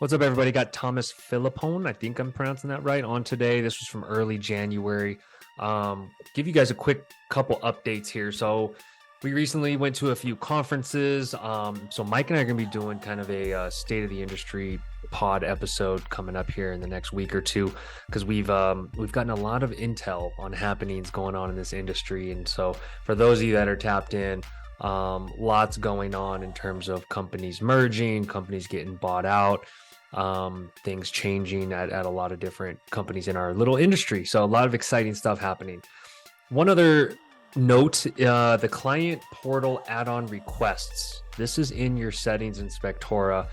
What's up, everybody? Got Thomas Filippone. I think I'm pronouncing that right. On today. This was from early January. Give you guys a quick couple updates here. So we recently went to a few conferences. So Mike and I are going to be doing kind of a state of the industry pod episode coming up here in the next week or two, because we've gotten a lot of intel on happenings going on in this industry. And so for those of you that are tapped in, lots going on in terms of companies merging, companies getting bought out, things changing at a lot of different companies in our little industry. So a lot of exciting stuff happening. One other note, the client portal add-on requests. This is in your settings in Spectora.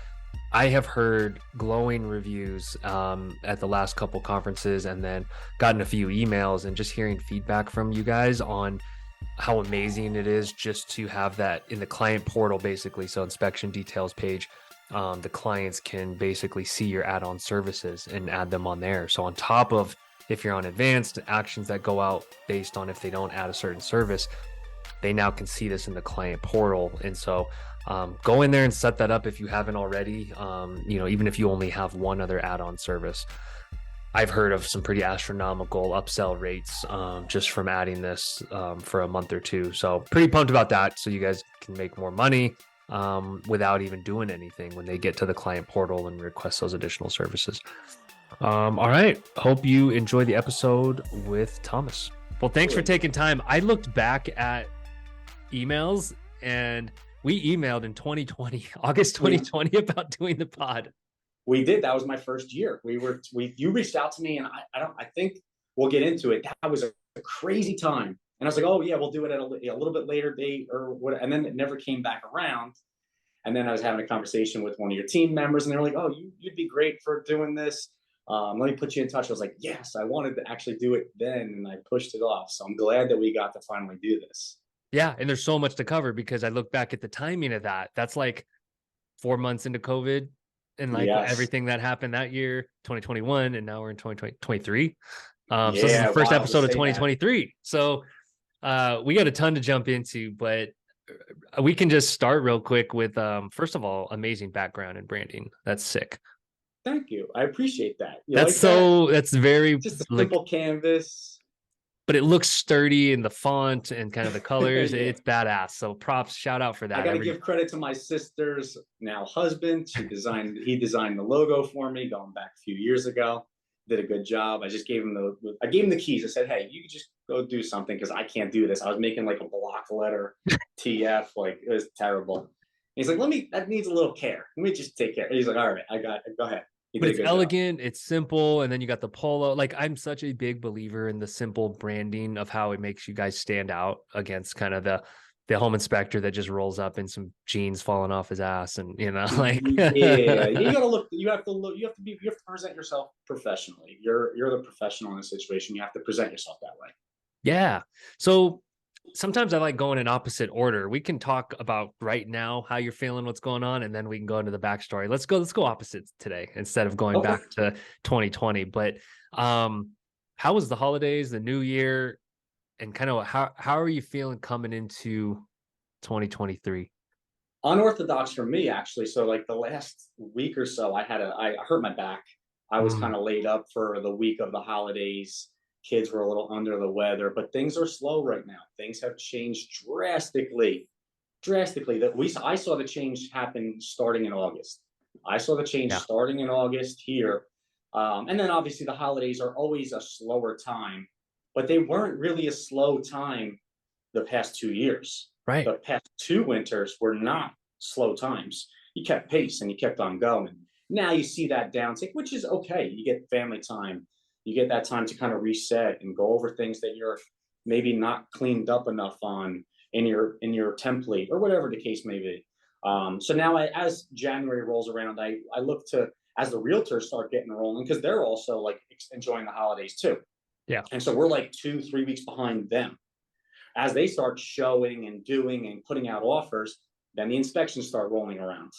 I have heard glowing reviews at the last couple conferences, and then gotten a few emails and just hearing feedback from you guys on how amazing it is just to have that in the client portal, basically. So inspection details page, the clients can basically see your add-on services and add them on there. So on top of, if you're on advanced actions that go out based on if they don't add a certain service, they now can see this in the client portal. And so go in there and set that up if you haven't already. Even if you only have one other add-on service. I've heard of some pretty astronomical upsell rates just from adding this for a month or two. So pretty pumped about that. So you guys can make more money without even doing anything when they get to the client portal and request those additional services. All right. Hope you enjoy the episode with Thomas. Well, thanks for taking time. I looked back at emails, and we emailed in 2020, August 2020, about doing the pod. We did. That was my first year. You reached out to me, and I think we'll get into it. That was a crazy time. And I was like, oh yeah, we'll do it at a little bit later date or what. And then it never came back around. And then I was having a conversation with one of your team members, and they were like, oh, you'd be great for doing this. Let me put you in touch. I was like, yes, I wanted to actually do it then, and I pushed it off. So I'm glad that we got to finally do this. Yeah. And there's so much to cover, because I look back at the timing of that. That's like 4 months into COVID. And like everything that happened that year, 2021, and now we're in 2023. So this is the first episode of 2023. That. So we got a ton to jump into, but we can just start real quick with, first of all, amazing background and branding. That's sick. Thank you. I appreciate that. That's very just a simple canvas. But it looks sturdy in the font and kind of the colors. Yeah. It's badass. So props, shout out for that. I got to give credit to my sister's now husband. He designed the logo for me going back a few years ago. Did a good job. I gave him the keys. I said, hey, you just go do something, because I can't do this. I was making like a block letter TF, like it was terrible. He's like, that needs a little care. Let me just take care. He's like, all right, I got it. Go ahead. But it's elegant, it's simple, and then you got the polo. Like, I'm such a big believer in the simple branding of how it makes you guys stand out against kind of the home inspector that just rolls up in some jeans falling off his ass, and like yeah, you have to present yourself professionally. You're the professional in a situation. You have to present yourself that way. Yeah. So sometimes I like going in opposite order. We can talk about right now how you're feeling, what's going on, and then we can go into the backstory. Let's go opposites today instead of going back to 2020. But how was the holidays, the new year, and kind of how are you feeling coming into 2023? Unorthodox for me, actually. So like the last week or so, I hurt my back. I was kind of laid up for the week of the holidays. Kids were a little under the weather, but things are slow right now. Things have changed drastically. I saw the change happen starting in August. Starting in August here. And then obviously the holidays are always a slower time, but they weren't really a slow time the past 2 years. Right. The past 2 winters were not slow times. You kept pace and you kept on going. Now you see that downtick, which is okay. You get family time. You get that time to kind of reset and go over things that you're maybe not cleaned up enough on in your template or whatever the case may be. So now as January rolls around, I look to, as the realtors start getting rolling, because they're also like enjoying the holidays too. Yeah. And so we're like 2-3 weeks behind them. As they start showing and doing and putting out offers, then the inspections start rolling around.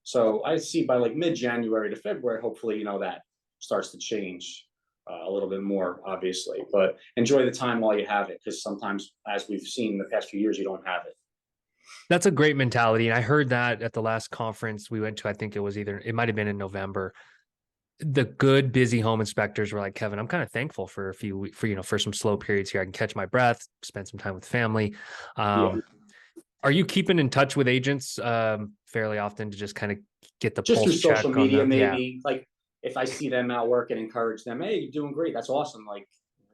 So I see by like mid-January to February, hopefully, that starts to change a little bit more, obviously. But enjoy the time while you have it, because sometimes, as we've seen the past few years, you don't have it. That's a great mentality. And I heard that at the last conference we went to. I think it might have been in November. The good, busy home inspectors were like, Kevin, I'm kind of thankful for a few, for some slow periods here. I can catch my breath, spend some time with family. Yeah. Are you keeping in touch with agents fairly often to just kind of get the Just through pulse social check on media, them? Yeah. maybe. Like if I see them at work and encourage them, hey, you're doing great. That's awesome. Like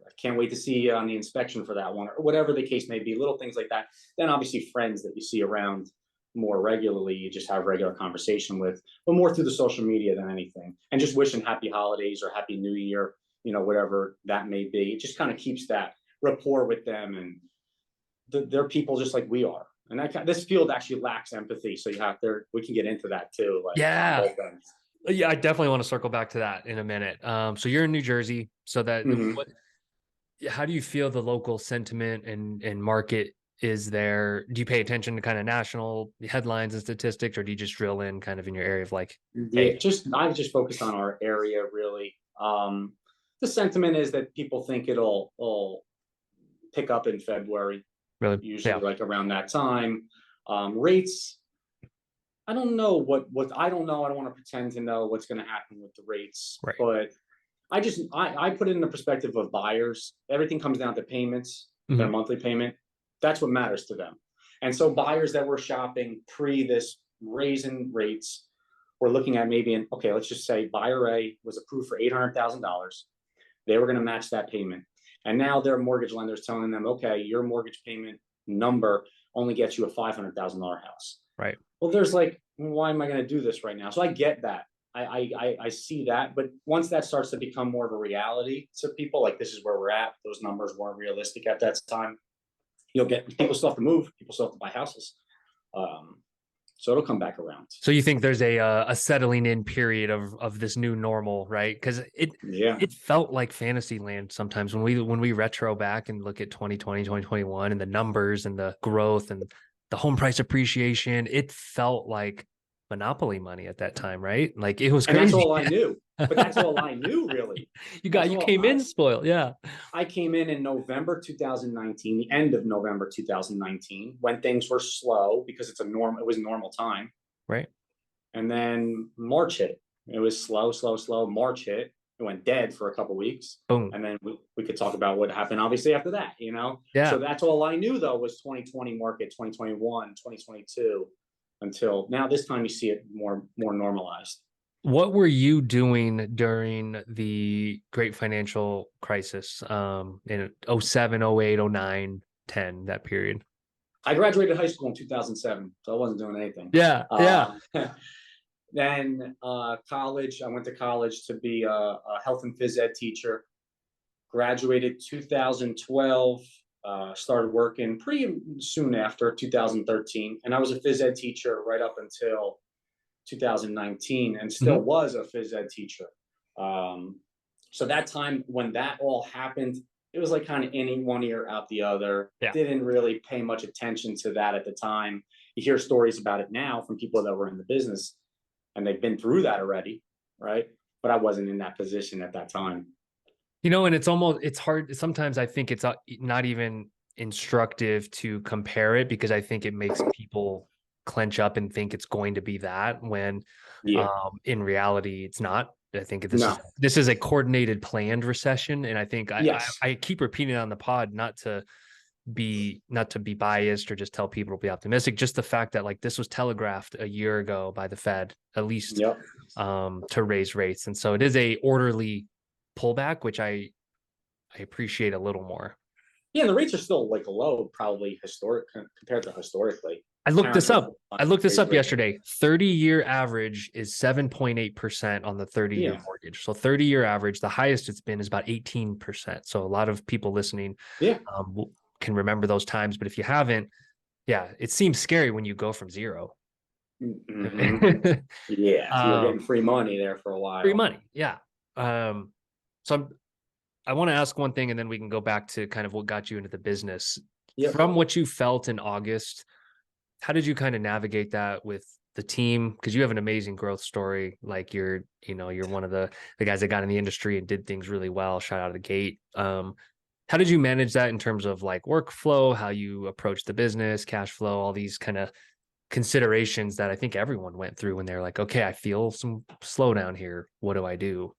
I can't wait to see you on the inspection for that one, or whatever the case may be. Little things like that. Then obviously friends that you see around more regularly, you just have regular conversation with, but more through the social media than anything. And just wishing happy holidays or happy new year, whatever that may be. It just kind of keeps that rapport with them, and they're people just like we are. And this field actually lacks empathy, so we can get into that too, like on Yeah. both ends. Yeah, I definitely want to circle back to that in a minute. So you're in New Jersey, so Mm-hmm. how do you feel the local sentiment and market is there? Do you pay attention to kind of national headlines and statistics, or do you just drill in kind of in your area of like, Yeah, hey, just I've just focused on our area really. The sentiment is that people think it'll pick up in February, really? usually Yeah, like around that time. Rates, I don't know what I don't know. I don't want to pretend to know what's going to happen with the rates, right. but I put it in the perspective of buyers. Everything comes down to payments, their Mhm. monthly payment. That's what matters to them. And so buyers that were shopping pre this raise in rates were looking at maybe okay, let's just say buyer A was approved for $800,000. They were going to match that payment. And now their mortgage lenders telling them, okay, your mortgage payment number only gets you a $500,000 house. Right. Well, there's like, why am I going to do this right now? So I get that. I see that, but once that starts to become more of a reality to people, like this is where we're at. Those numbers weren't realistic at that time. You'll get people still have to move. People still have to buy houses. Um, so it'll come back around. So you think there's a settling in period of this new normal, right? Because Yeah. it felt like fantasy land sometimes when we retro back and look at 2020, 2021 and the numbers and the growth and the home price appreciation. It felt like monopoly money at that time, right? Like it was And that's crazy. all I knew. But that's all I knew, really. That's You all came in spoiled, yeah. I came in November 2019, the end of November 2019, when things were slow because it was normal time. Right. And then March hit. It was slow, slow, slow. March hit. It went dead for a couple of weeks. Boom. And then we could talk about what happened, obviously, after that. Yeah. So that's all I knew, though, was 2020 market, 2021, 2022, until now. This time you see it more normalized. What were you doing during the great financial crisis in 07, 08, 09, 10, that period? I graduated high school in 2007, so I wasn't doing anything. Yeah. Yeah. Then college, I went to college to be a health and phys ed teacher. Graduated 2012, started working pretty soon after 2013. And I was a phys ed teacher right up until 2019 and still Mhm. was a phys ed teacher. So that time when that all happened, it was like kind of in one ear out the other. Yeah. Didn't really pay much attention to that at the time. You hear stories about it now from people that were in the business and they've been through that already, right? But I wasn't in that position at that time. And it's hard. Sometimes I think it's not even instructive to compare it because I think it makes people clench up and think it's going to be that when Yeah. in reality it's not. I think No. this is a coordinated, planned recession, and I think Yes. I keep repeating it on the pod not to be biased or just tell people to be optimistic. Just the fact that like this was telegraphed a year ago by the Fed, at least Yep. to raise rates, and so it is a orderly pullback, which I appreciate a little more. Yeah, the rates are still like low, probably compared to historically. I looked this Parents are up. I looked this up rates. yesterday. 30-year average is 7.8% on the 30-year Yeah. mortgage. So 30-year average, the highest it's been is about 18%. So a lot of people listening Yeah. can remember those times. But if you haven't, yeah, it seems scary when you go from zero. Mm-hmm. Yeah. You were getting um, free money there for a free while. money. Yeah. So I want to ask one thing and then we can go back to kind of what got you into the business. Yep. From what you felt in August, how did you kind of navigate that with the team? Because you have an amazing growth story. Like you're one of the guys that got in the industry and did things really well, shot out of the gate. How did you manage that in terms of like workflow, how you approach the business, cash flow, all these kind of considerations that I think everyone went through when they're like, okay, I feel some slowdown here. What do I do?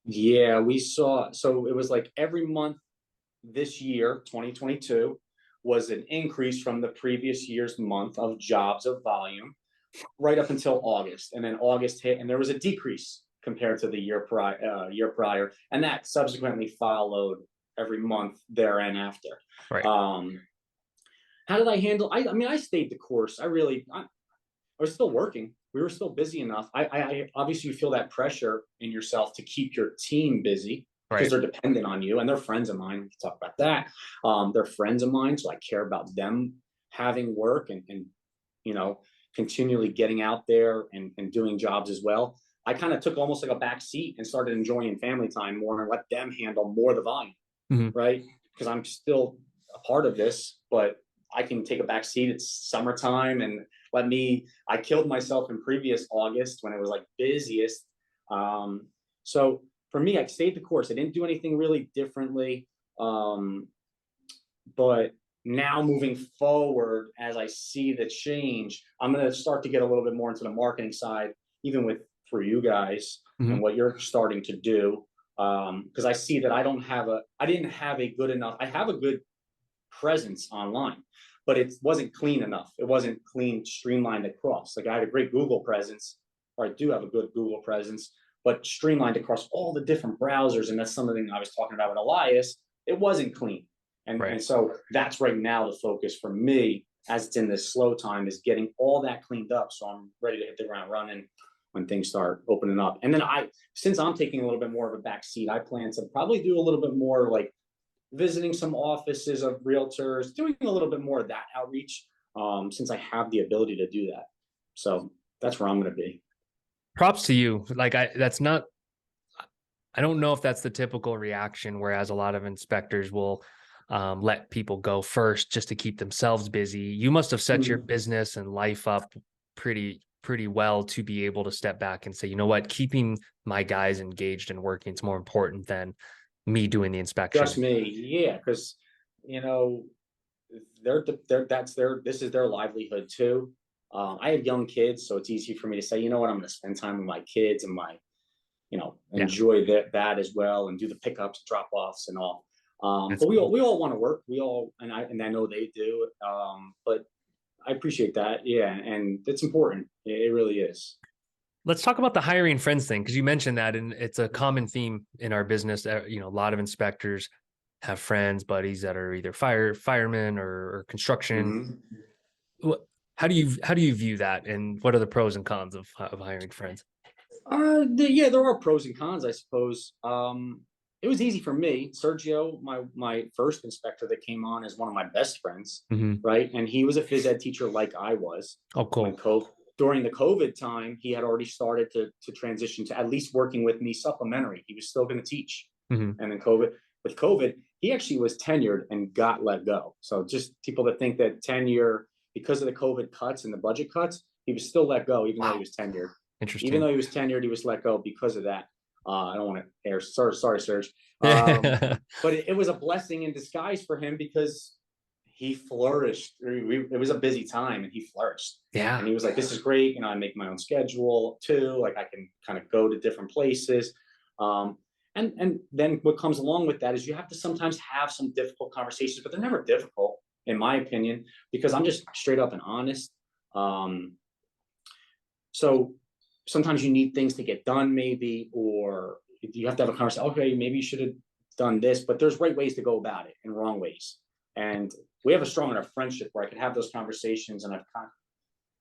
Yeah, we saw, so it was like every month this year, 2022, was an increase from the previous year's month of jobs of volume right up until August. And then August hit, and there was a decrease compared to the year prior, and that subsequently followed every month there and after. Right. Um, how did I handle? I mean, I stayed the course. I was still working. We were still busy enough. I obviously you feel that pressure in yourself to keep your team busy because Right. they're dependent on you and they're friends of mine. We can talk about that. They're friends of mine, so I care about them having work and you know continually getting out there and doing jobs as well. I kind of took almost like a back seat and started enjoying family time more and let them handle more of the volume, Mhm. right? Because I'm still a part of this, but I can take a back seat. It's summertime and let me, I killed myself in previous August when it was like busiest. So for me, I stayed the course. I didn't do anything really differently. Um, but now moving forward, as I see the change, I'm going to start to get a little bit more into the marketing side, even with for you guys and Mhm. what you're starting to do. Because I see that I didn't have a good enough, I have a good presence online, but it wasn't clean enough. It wasn't clean, streamlined across. Like I had a great Google presence, or I do have a good Google presence, but streamlined across all the different browsers. And that's something I was talking about with Elias. It wasn't clean. And Right. so that's right now the focus for me as it's in this slow time is getting all that cleaned up. So I'm ready to hit the ground running when things start opening up. And then since I'm taking a little bit more of a back seat, I plan to probably do a little bit more like visiting some offices of realtors, doing a little bit more of that outreach since I have the ability to do that. So that's where I'm going to be. Props to you. Like that's not, I don't know if that's the typical reaction, whereas a lot of inspectors will let people go first just to keep themselves busy. You must have set your Mhm. business and life up pretty well to be able to step back and say, you know what, keeping my guys engaged and working is more important than me doing the Just inspection. me, yeah, because you know they're that's their this is their livelihood too. I have young kids, so it's easy for me to say, you know what, I'm going to spend time with my kids and my Yeah, enjoy that as well and do the pickups, drop offs, and all. that's But we all cool. we all want to work. We all and I know they do. But I appreciate that. Yeah, and it's important. It really is. Let's talk about the hiring friends thing because you mentioned that, and it's a common theme in our business. You know, a lot of inspectors have friends, buddies that are either firemen or construction. Mm-hmm. What, how do you view that, and what are the pros and cons of hiring friends? Yeah, there are pros and cons, I suppose. It was easy for me. Sergio, my first inspector that came on, is one of my best friends, Hmm. right? And he was a phys ed teacher like I was Oh, when cool. COVID. During the COVID time, he had already started to transition to at least working with me supplementary. He was still going to teach, Hmm. and then with COVID, he actually was tenured and got let go. So just people that think that tenure because of the COVID cuts and the budget cuts, he was still let go even though he Wow, was tenured. Even interesting. though he was tenured, he was let go because of that. I don't want to air. Sorry, Serge. Yeah, But it was a blessing in disguise for him because he flourished. It was a busy time, and he flourished. And he was like, "This is great. You know, I make my own schedule too. Like I can kind of go to different places." Um, and then what comes along with that is you have to sometimes have some difficult conversations, but they're never difficult, in my opinion, because I'm just straight up and honest. Um, so sometimes you need things to get done, maybe, or you have to have a conversation. Okay, maybe you should have done this, but there's right ways to go about it and wrong ways. And we have a strong enough friendship where I could have those conversations, and I've kind of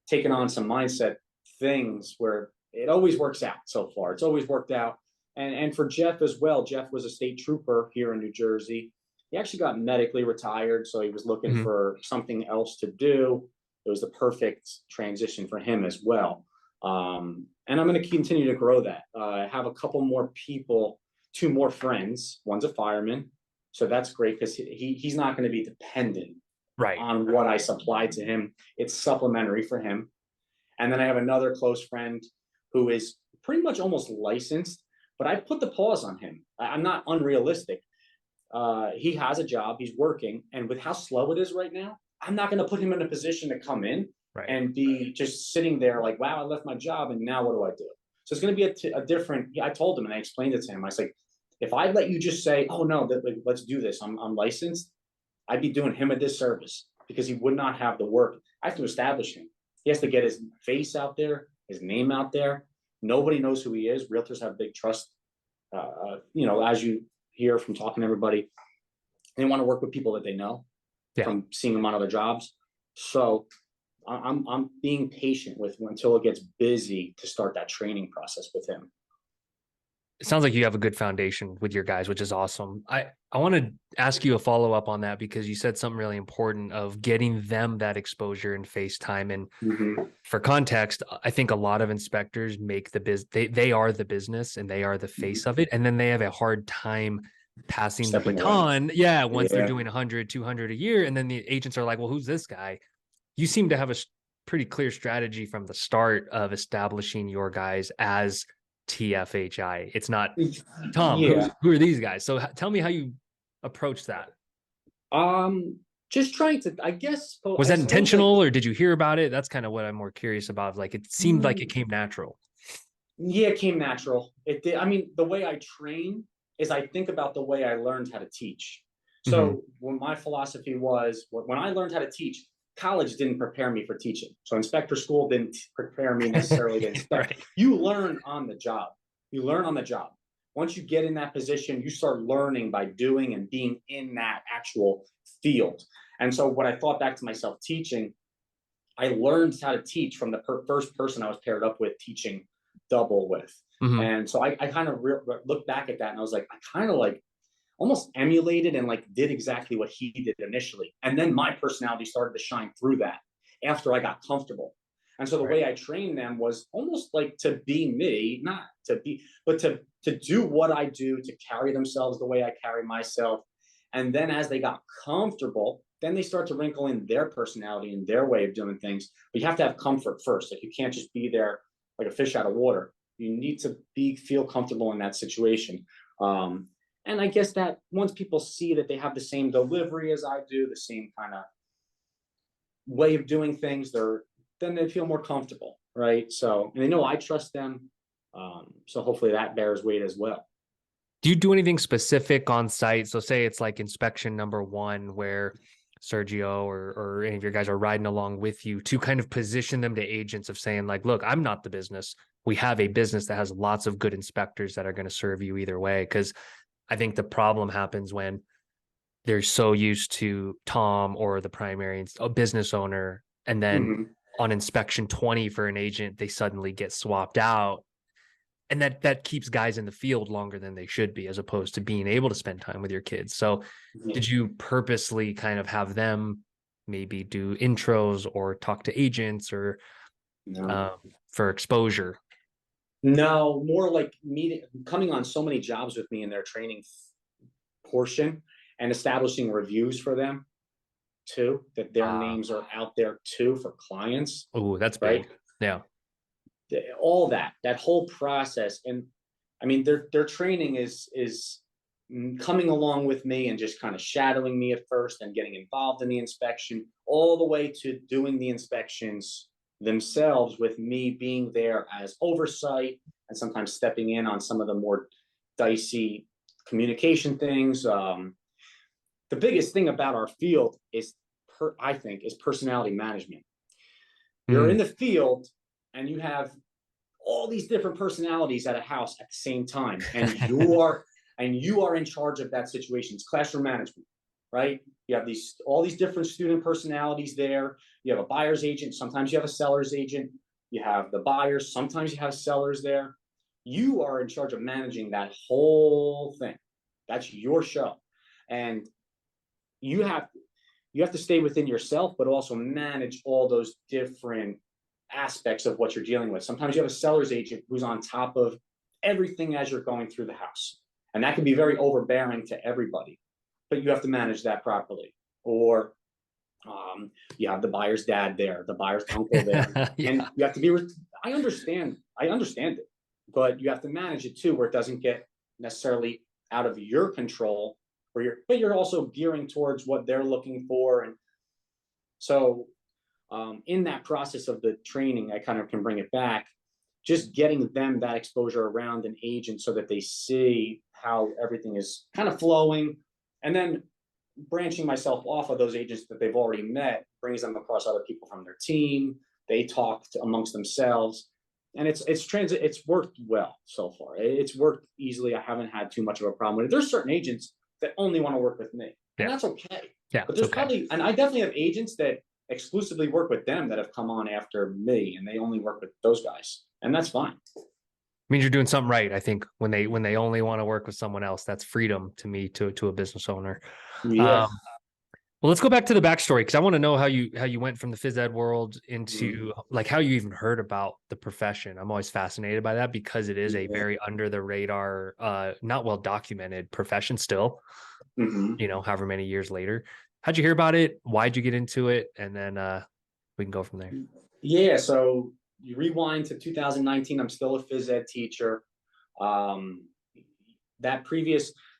taken on some mindset things where it always works out so far. It's always worked out. And for Jeff as well. Jeff was a state trooper here in New Jersey. He actually got medically retired, so he was looking hmm. for something else to do. It was the perfect transition for him as well. And I'm going to continue to grow that. I have a couple more people, two more friends. One's a fireman, so that's great because he's not going to be dependent Right. on what I supply to him. It's supplementary for him. And then I have another close friend who is pretty much almost licensed, but I put the pause on him. I'm not unrealistic. he has a job, he's working, and with how slow it is right now, I'm not going to put him in a position to come in Right. and be just sitting there like, wow, I left my job and now what do I do? So it's going to be a different. I told him and I explained it to him. I was like, if I let you just say, oh no, like, let's do this, I'm licensed, I'd be doing him a disservice because he would not have the work. I have to establish him. He has to get his face out there, his name out there. Nobody knows who he is. Realtors have big trust. As you hear from talking to everybody, they want to work with people that they know Yeah. from seeing them on other jobs. So I'm being patient with him until it gets busy to start that training process with him. It sounds like you have a good foundation with your guys, which is awesome. I want to ask you a follow-up on that because you said something really important of getting them that exposure and face time. And Mm-hmm. for context, I think a lot of inspectors make they are the business and they are the face of it. And then they have a hard time passing the Stepping away. baton. Yeah. Once they're Yeah. doing 100, 200 a year. And then the agents are like, well, who's this guy? You seem to have a pretty clear strategy from the start of establishing your guys as TFHI. It's not Tom, Yeah. who are these guys? So tell me how you approach that. Just trying to, I guess, Was I that suppose, like, intentional or did you hear about it? That's kind of what I'm more curious about. Like it seemed like it came natural. yeah, it came natural. It did. I mean, the way I train is I think about the way I learned how to teach. Mhm. So when my philosophy was when I learned how to teach, college didn't prepare me for teaching. So inspector school didn't prepare me necessarily to inspect. Right. You learn on the job. You learn on the job. Once you get in that position, you start learning by doing and being in that actual field. And so what I thought back to myself teaching, I learned how to teach from the first person I was paired up with teaching double with. Mhm. And so I kind of looked back at that and I was like, I kind of like almost emulated and like did exactly what he did initially. And then my personality started to shine through that after I got comfortable. And so the Right. way I trained them was almost like to be me, not to be, but to do what I do, to carry themselves the way I carry myself. And then as they got comfortable, then they start to wrinkle in their personality and their way of doing things. But you have to have comfort first. Like you can't just be there like a fish out of water. You need to feel comfortable in that situation. Um, and I guess that once people see that they have the same delivery as I do, the same kind of way of doing things, then they feel more comfortable, right? So and they know I trust them. So hopefully that bears weight as well. Do you do anything specific on site? So say it's like inspection number one where Sergio or any of your guys are riding along with you to kind of position them to agents of saying like, look, I'm not the business. We have a business that has lots of good inspectors that are going to serve you either way. Because I think the problem happens when they're so used to Tom or the primary business owner. And then Mm-hmm. on inspection 20 for an agent, they suddenly get swapped out. And that keeps guys in the field longer than they should be, as opposed to being able to spend time with your kids. So did you purposely kind of have them maybe do intros or talk to agents or No. um, for exposure? No, more like meeting, coming on so many jobs with me in their training portion and establishing reviews for them too, that their Uh, names are out there too for clients, oh, that's right? big. Yeah. All that whole process. And I mean, their training is coming along with me and just kind of shadowing me at first and getting involved in the inspection, all the way to doing the inspections themselves with me being there as oversight and sometimes stepping in on some of the more dicey communication things. The biggest thing about our field is, I think, is personality management. You're Mm, in the field and you have all these different personalities at a house at the same time, and you are in charge of that situation. It's classroom management, right? You have all these different student personalities there. You have a buyer's agent, sometimes you have a seller's agent. You have the buyers, sometimes you have sellers there. You are in charge of managing that whole thing. That's your show. And you have you have to stay within yourself, but also manage all those different aspects of what you're dealing with. Sometimes you have a seller's agent who's on top of everything as you're going through the house. And that can be very overbearing to everybody, but you have to manage that properly. Or you have the buyer's dad there, the buyer's uncle there, and yeah. you have to be. I understand it, but you have to manage it too, where it doesn't get necessarily out of your control, but you're also gearing towards what they're looking for. And so in that process of the training, I kind of can bring it back, just getting them that exposure around an agent so that they see how everything is kind of flowing. And then branching myself off of those agents that they've already met brings them across other people from their team. They talk amongst themselves, and it's worked well so far. It's worked easily. I haven't had too much of a problem with it. There's certain agents that only want to work with me, and that's okay. Yeah, but there's probably, and I definitely have agents that exclusively work with them that have come on after me, and they only work with those guys, and that's fine. Means you're doing something right. I think when they only want to work with someone else, that's freedom to me, to a business owner. Yeah. Well, let's go back to the backstory, because I want to know how you went from the phys ed world into like how you even heard about the profession. I'm always fascinated by that because it is a very under the radar, not well documented profession still. You know, however many years later. How'd you hear about it? Why'd you get into it? And then we can go from there. Yeah. So you rewind to 2019. I'm still a phys ed teacher.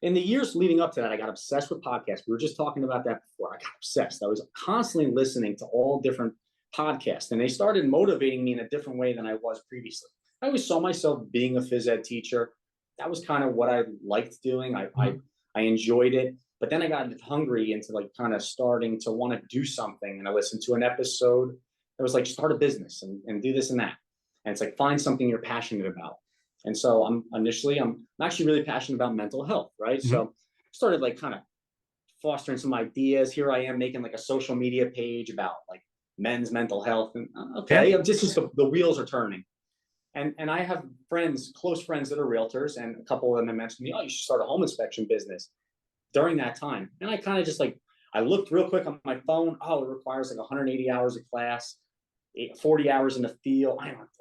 In the years leading up to that, I got obsessed with podcasts. We were just talking about that before. I got obsessed. I was constantly listening to all different podcasts, and they started motivating me in a different way than I was previously. I always saw myself being a phys ed teacher. That was kind of what I liked doing. I enjoyed it. But then I got hungry into like kind of starting to want to do something. And I listened to an episode that was like, start a business and do this and that. And it's like, find something you're passionate about. And so I'm actually really passionate about mental health, right? So started like kind of fostering some ideas. Here I am making like a social media page about like men's mental health. And just the wheels are turning. And I have close friends that are realtors, and a couple of them have mentioned to me, oh, you should start a home inspection business during that time. And I kind of just like, I looked real quick on my phone. Oh, it requires like 180 hours of class, 40 hours in the field.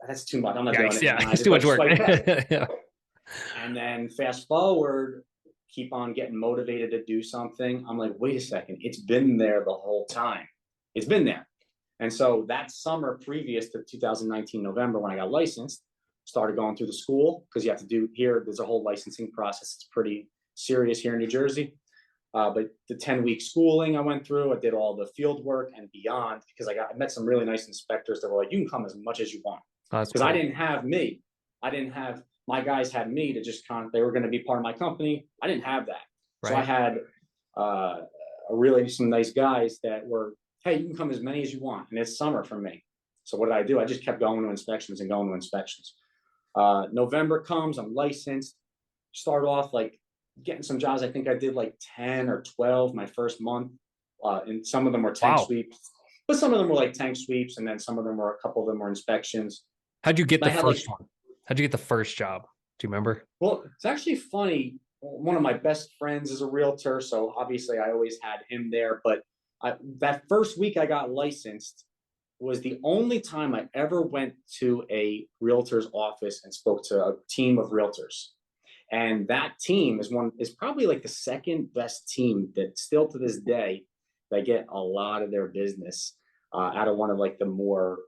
That's too much. I'm not doing it. Yeah, it's too much work. Yeah. And then fast forward, keep on getting motivated to do something. I'm like, wait a second, it's been there the whole time. It's been there. And so that summer previous to 2019 November, when I got licensed, started going through the school, because you have to do here, there's a whole licensing process. It's pretty serious here in New Jersey. But the 10-week schooling I went through, I did all the field work and beyond, because I met some really nice inspectors that were like, you can come as much as you want. Because cool. I didn't have my guys had me to just they were going to be part of my company. I didn't have that. Right. So I had really some nice guys that were, hey, you can come as many as you want. And it's summer for me. So what did I do? I just kept going to inspections and going to inspections. November comes, I'm licensed, start off like getting some jobs. I think I did like 10 or 12 my first month. And some of them were tank sweeps, but some of them were like tank sweeps. And then a couple of them were inspections. How'd you get the first one? How'd you get the first job? Do you remember? Well, it's actually funny. One of my best friends is a realtor, so obviously I always had him there. But that first week I got licensed was the only time I ever went to a realtor's office and spoke to a team of realtors. And that team is probably like the second best team that still to this day, they get a lot of their business out of one of like the more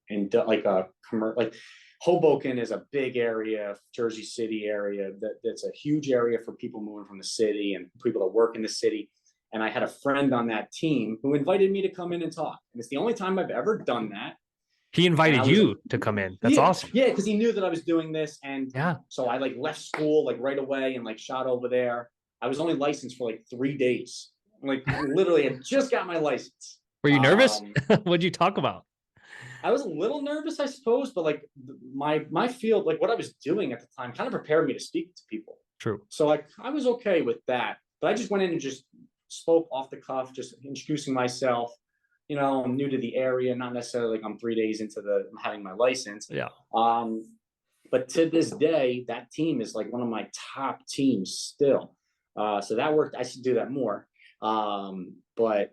like Hoboken is a big area, Jersey City area. That's a huge area for people moving from the city and people that work in the city. And I had a friend on that team who invited me to come in and talk. And it's the only time I've ever done that. He invited you to come in. That's awesome. Yeah, because he knew that I was doing this. And so I like left school like right away and like shot over there. I was only licensed for like 3 days. Like literally had just got my license. Were you nervous? What'd you talk about? I was a little nervous, I suppose, but like my field, like what I was doing at the time kind of prepared me to speak to people. True. So like I was okay with that. But I just went in and just spoke off the cuff, just introducing myself. You know, I'm new to the area, not necessarily like I'm 3 days into having my license. Yeah. But to this day, that team is like one of my top teams still. So that worked. I should do that more. But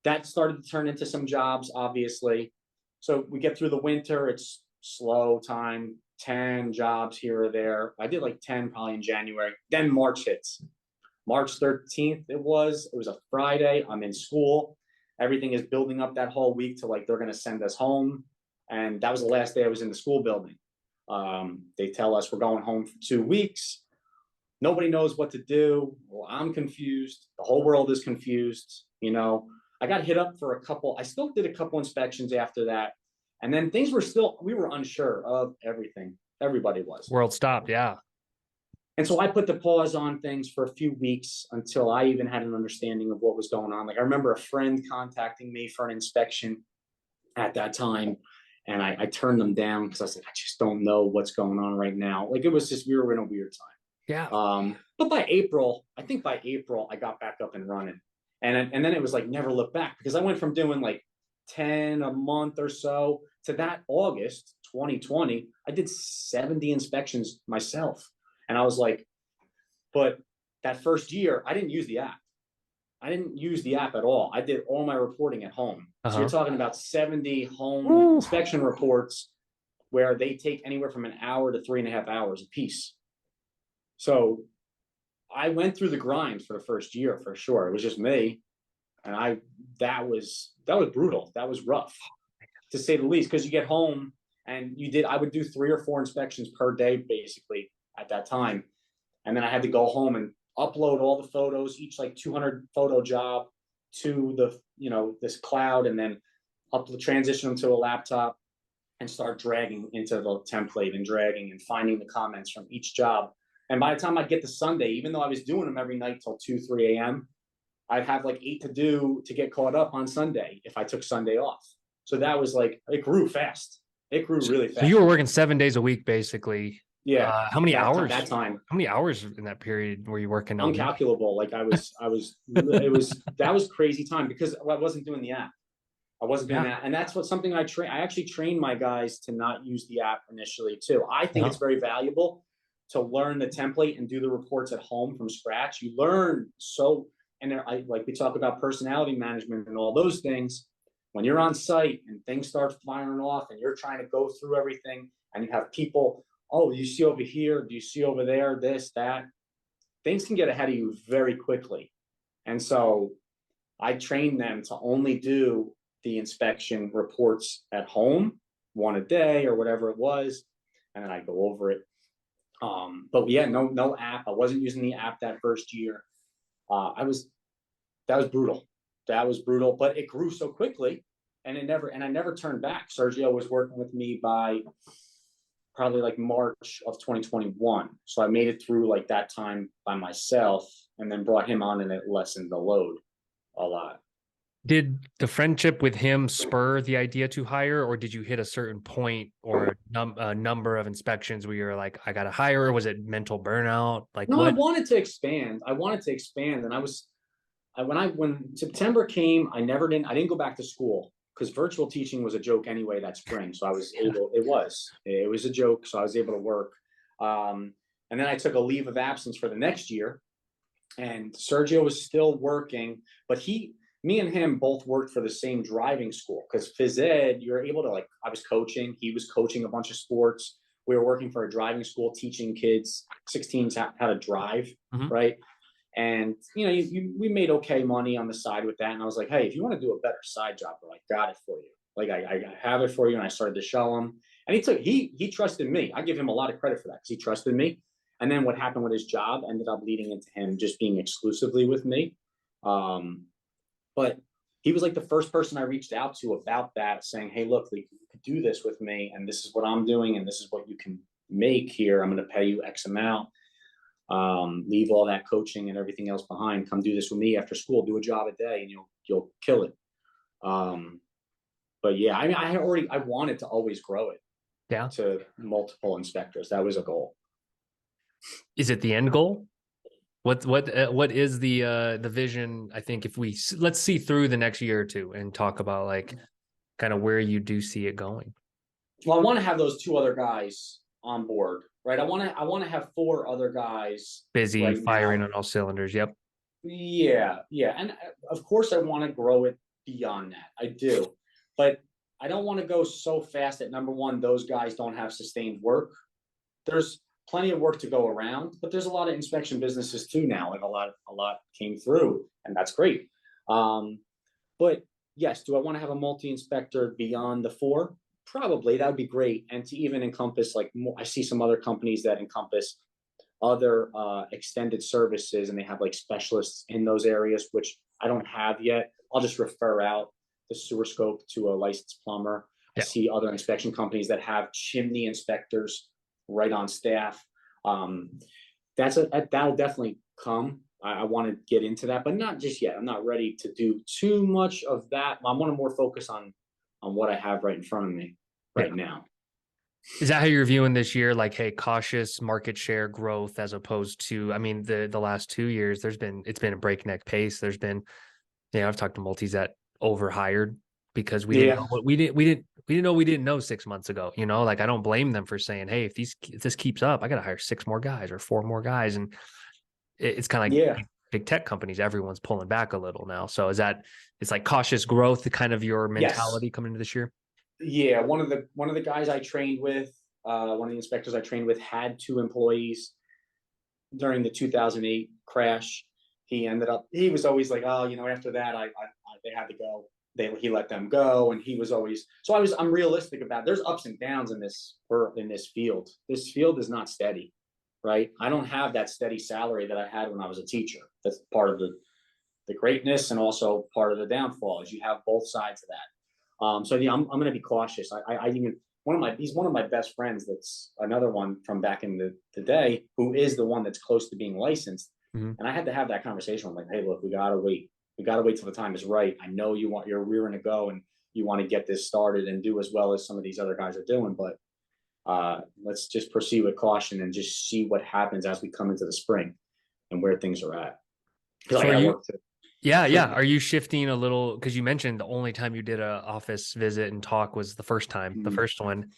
that started to turn into some jobs, obviously. So we get through the winter, it's slow time, 10 jobs here or there. I did like 10 probably in January. Then March hits. March 13th it was a Friday. I'm in school. Everything is building up that whole week to like they're going to send us home. And that was the last day I was in the school building. They tell us we're going home for 2 weeks. Nobody knows what to do. Well, I'm confused. The whole world is confused. I got hit up for I still did a couple inspections after that. And then we were unsure of everything. Everybody was. World stopped. Yeah. And so I put the pause on things for a few weeks until I even had an understanding of what was going on. Like I remember a friend contacting me for an inspection at that time. And I turned them down because I was like, I just don't know what's going on right now. Like it was just, we were in a weird time. Yeah. But I think by April, I got back up and running. And then it was like never look back, because I went from doing like 10 a month or so to that August 2020, I did 70 inspections myself. And I was like, but that first year, I didn't use the app. I didn't use the app at all. I did all my reporting at home. So you're talking about 70 home inspection reports where they take anywhere from an hour to 3.5 hours a piece. So I went through the grind for the first year for sure. It was just me. And that was brutal. That was rough, to say the least, because you get home and I would do 3 or 4 inspections per day, basically, at that time. And then I had to go home and upload all the photos, each like 200 photo job, to this cloud, and then transition them to a laptop and start dragging into the template and dragging and finding the comments from each job. And by the time I'd get to Sunday, even though I was doing them every night till 2, 3 a.m., I'd have like 8 to do to get caught up on Sunday if I took Sunday off. So that was like, it grew fast. It grew really fast. So you were working 7 days a week, basically. Yeah. How many hours? That time. How many hours in that period were you working? Uncalculable. Like that was crazy time, because I wasn't doing the app. I wasn't doing that. And that's something I actually train my guys to not use the app initially too. I think it's very valuable to learn the template and do the reports at home from scratch. You learn like we talk about personality management and all those things. When you're on site and things start firing off and you're trying to go through everything, and you have people, oh, you see over here, do you see over there, this, that, things can get ahead of you very quickly. And so I trained them to only do the inspection reports at home, 1 a day or whatever it was, and then I go over it. But yeah, no app. I wasn't using the app that first year. That was brutal. That was brutal, but it grew so quickly, and I never turned back. Sergio was working with me by probably like March of 2021. So I made it through like that time by myself, and then brought him on, and it lessened the load a lot. Did the friendship with him spur the idea to hire, or did you hit a certain point or a number of inspections where you're like, I got to hire? Or was it mental burnout? Like, no, what? I wanted to expand. And when September came, I didn't go back to school, because virtual teaching was a joke anyway that spring. So I was able, it was a joke. So I was able to work. And then I took a leave of absence for the next year, and Sergio was still working, but me and him both worked for the same driving school, because phys ed, you're able to, like, I was coaching, he was coaching a bunch of sports. We were working for a driving school, teaching kids 16s how to drive, right? And we made okay money on the side with that. And I was like, hey, if you want to do a better side job, I got it for you. Like I have it for you. And I started to show him, and he trusted me. I give him a lot of credit for that, because he trusted me. And then what happened with his job ended up leading into him just being exclusively with me. But he was like the first person I reached out to about that, saying, hey, look, you could do this with me, and this is what I'm doing, and this is what you can make here. I'm going to pay you X amount. Leave all that coaching and everything else behind. Come do this with me after school. Do a job a day, and you'll kill it. But yeah, I mean, I wanted to always grow it. Yeah. To multiple inspectors. That was a goal. Is it the end goal? What is the vision? I think if let's see through the next year or two and talk about like kind of where you do see it going. Well, I want to have those 2 other guys on board, right? I want to have 4 other guys busy right firing now on all cylinders. Yep. Yeah, and of course I want to grow it beyond that. I do, but I don't want to go so fast that, number one, those guys don't have sustained work. There's plenty of work to go around, but there's a lot of inspection businesses too now, and a lot came through, and that's great. But yes, do I want to have a multi-inspector beyond the 4? Probably. That would be great. And to even encompass like more, I see some other companies that encompass other extended services, and they have like specialists in those areas, which I don't have yet. I'll just refer out the sewer scope to a licensed plumber. I Yeah. see other inspection companies that have chimney inspectors right on staff. Um, that'll definitely come. I want to get into that, but not just yet. I'm not ready to do too much of that. I want to more focus on what I have right in front of me Yeah. right now. Is that how you're viewing this year? Like, hey, cautious market share growth as opposed to, I mean, the last 2 years, it's been a breakneck pace. There's been, I've talked to multis that overhired because we didn't Yeah, know what we didn't know 6 months ago. Like I don't blame them for saying, hey, if this keeps up, I got to hire six more guys or four more guys, and it's kind of yeah, like big tech companies. Everyone's pulling back a little now. So it's like cautious growth, kind of your yes. mentality coming into this year. Yeah, one of the guys I trained with, one of the inspectors I trained with had two employees during the 2008 crash. He was always like, oh, after that, they had to go. He let them go, and he was always, so I'm realistic about it. There's ups and downs in this field. This field is not steady, right? I don't have that steady salary that I had when I was a teacher. That's part of the greatness, and also part of the downfall is you have both sides of that. So yeah, I'm going to be cautious. I even he's one of my best friends. That's another one from back in the day, who is the one that's close to being licensed. Mhm. And I had to have that conversation. I'm like, hey, look, we gotta wait. We gotta wait till the time is right. I know you're rearing to go, and you want to get this started and do as well as some of these other guys are doing. But let's just proceed with caution and just see what happens as we come into the spring and where things are at. Because I So are got to you, work too. yeah, yeah. Are you shifting a little? Because you mentioned the only time you did a office visit and talk was the first time, the first one.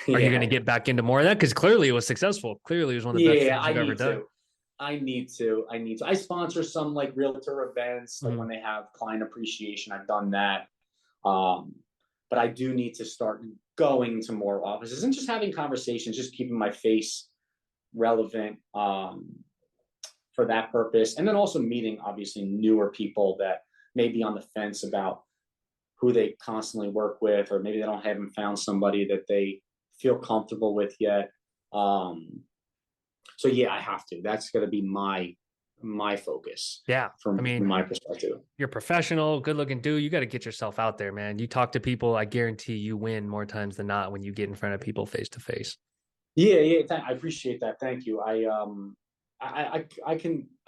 Are you going to Yeah, get back into more of that? Because clearly it was successful. Clearly it was one of the best yeah. things I you've ever need done. to. I need to. I need to. I sponsor some like realtor events, like Mhm. when they have client appreciation. I've done that. Um, but I do need to start going to more offices and just having conversations, just keeping my face relevant for that purpose. And then also meeting obviously newer people that may be on the fence about who they constantly work with, or maybe they haven't found somebody that they feel comfortable with yet. Um, so yeah, I have to. That's going to be my focus Yeah. I from mean, my perspective. you're professional, good looking dude. You got to get yourself out there, man. You talk to people, I guarantee you win more times than not when you get in front of people face to face. Yeah, yeah. I appreciate that. Thank you. I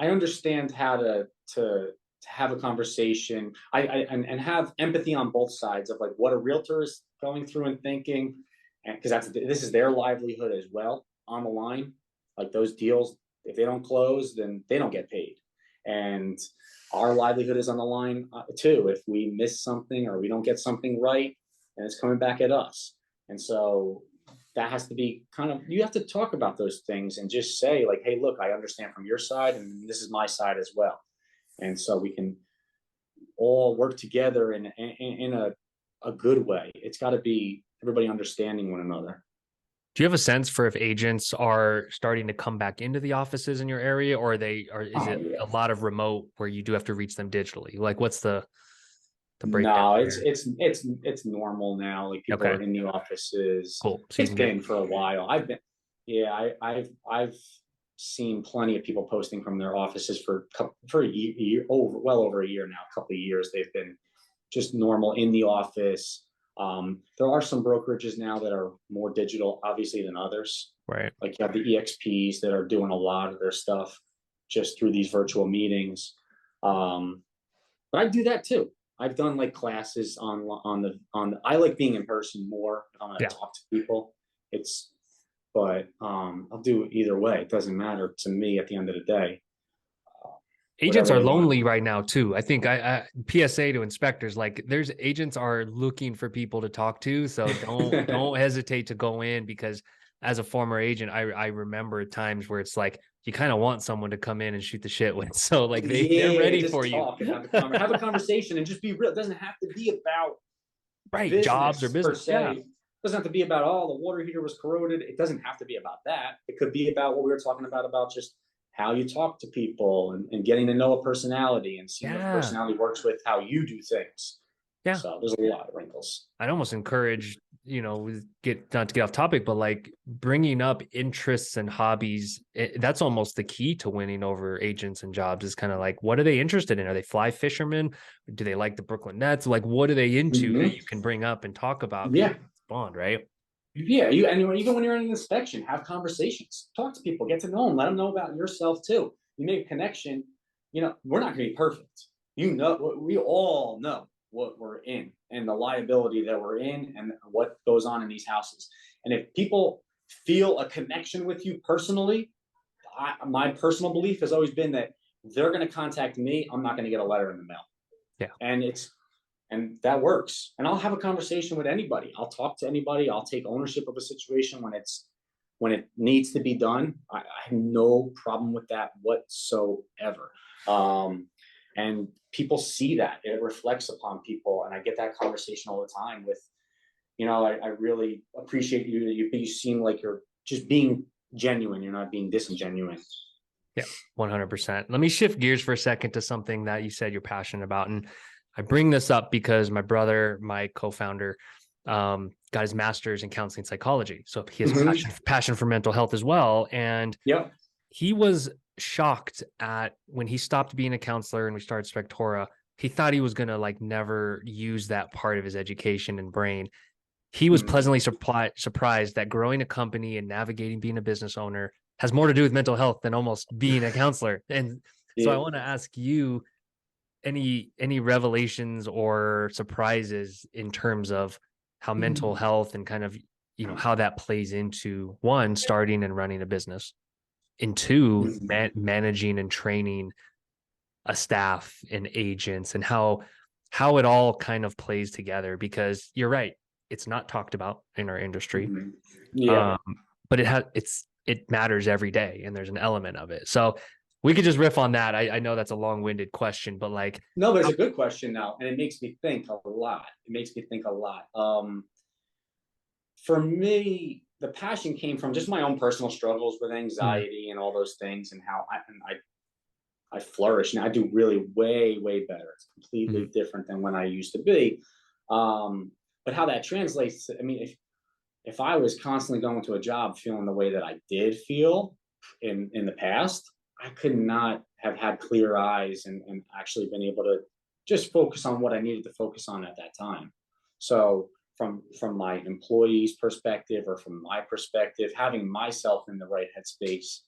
understand how to have a conversation. And have empathy on both sides of like what a realtor is going through and thinking, and because this is their livelihood as well on the line. Like those deals, if they don't close, then they don't get paid, and our livelihood is on the line too. If we miss something or we don't get something right, and it's coming back at us. And so that has to be you have to talk about those things and just say like, hey, look, I understand from your side, and this is my side as well. And so we can all work together in a good way. It's got to be everybody understanding one another. Do you have a sense for if agents are starting to come back into the offices in your area, or is Oh it yeah. a lot of remote where you do have to reach them digitally? Like what's the breakdown No, there? it's normal now. Like people Okay, are in the offices. cool. So you It's can get, been for a while. Yeah, I've seen plenty of people posting from their offices for a year, well over a year now. A couple of years they've been just normal in the office. There are some brokerages now that are more digital, obviously, than others. right. Like you have the EXPs that are doing a lot of their stuff just through these virtual meetings. Um, but I do that too. I've done like classes I like being in person more if I'm going Yeah. to talk to people. It's but I'll do it either way. It doesn't matter to me at the end of the day. Agents Whatever are they want. lonely right now too. I think I PSA to inspectors, like there's agents are looking for people to talk to. So don't hesitate to go in, because as a former agent, I remember times where it's like you kind of want someone to come in and shoot the shit with. So like they're Yeah, ready for just you. talk and have a conversation and just be real. It doesn't have to be about Right. Jobs or business per business. se. Yeah. It doesn't have to be about, oh, the water heater was corroded. It doesn't have to be about that. It could be about what we were talking about just how you talk to people, and getting to know a personality and seeing if Yeah. personality works with how you do things. Yeah. So there's a lot of wrinkles. I'd almost encourage, get not to get off topic, but like bringing up interests and hobbies. That's almost the key to winning over agents and jobs is kind of like, what are they interested in? Are they fly fishermen? Do they like the Brooklyn Nets? Like, what are they into that Hmm. you can bring up and talk about? Because Yeah. bond, right? Yeah, even when you're in an inspection, have conversations, talk to people, get to know them, let them know about yourself too. You make a connection. We're not going to be perfect. We all know what we're in and the liability that we're in and what goes on in these houses. And if people feel a connection with you personally, my personal belief has always been that they're going to contact me. I'm not going to get a letter in the mail, Yeah. and that works. And I'll have a conversation with anybody. I'll talk to anybody. I'll take ownership of a situation when it needs to be done. I have no problem with that whatsoever. And people see that it reflects upon people, and I get that conversation all the time with, I really appreciate you. You seem like you're just being genuine. You're not being disingenuous. Yeah, 100%. Let me shift gears for a second to something that you said you're passionate about. And I bring this up because my brother, my co-founder, got his master's in counseling psychology. So he has a Mm-hmm. passion for mental health as well. And Yep. he was shocked at when he stopped being a counselor and we started Spectora. He thought he was going to like never use that part of his education and brain. He was Mm-hmm. pleasantly surprised that growing a company and navigating being a business owner has more to do with mental health than almost being a counselor. And so I Yeah. want to ask you any revelations or surprises in terms of how mental health and kind of how that plays into one starting and running a business, and two Mhm. managing and training a staff and agents, and how it all kind of plays together, because you're right, it's not talked about in our industry. Mhm. Yeah. um but it matters every day, and there's an element of it. So we could just riff on that. I know that's a long-winded question, but like No, but it's a good question now, and it makes me think a lot. It makes me think a lot. For me, the passion came from just my own personal struggles with mm, anxiety and all those things, and how I flourish and I do really way better. It's completely mm, different than when I used to be. But how that translates, I mean, if I was constantly going to a job feeling the way that I did feel in the past, I could not have had clear eyes and actually been able to just focus on what I needed to focus on at that time. So from my employees' perspective or from my perspective, having myself in the right headspace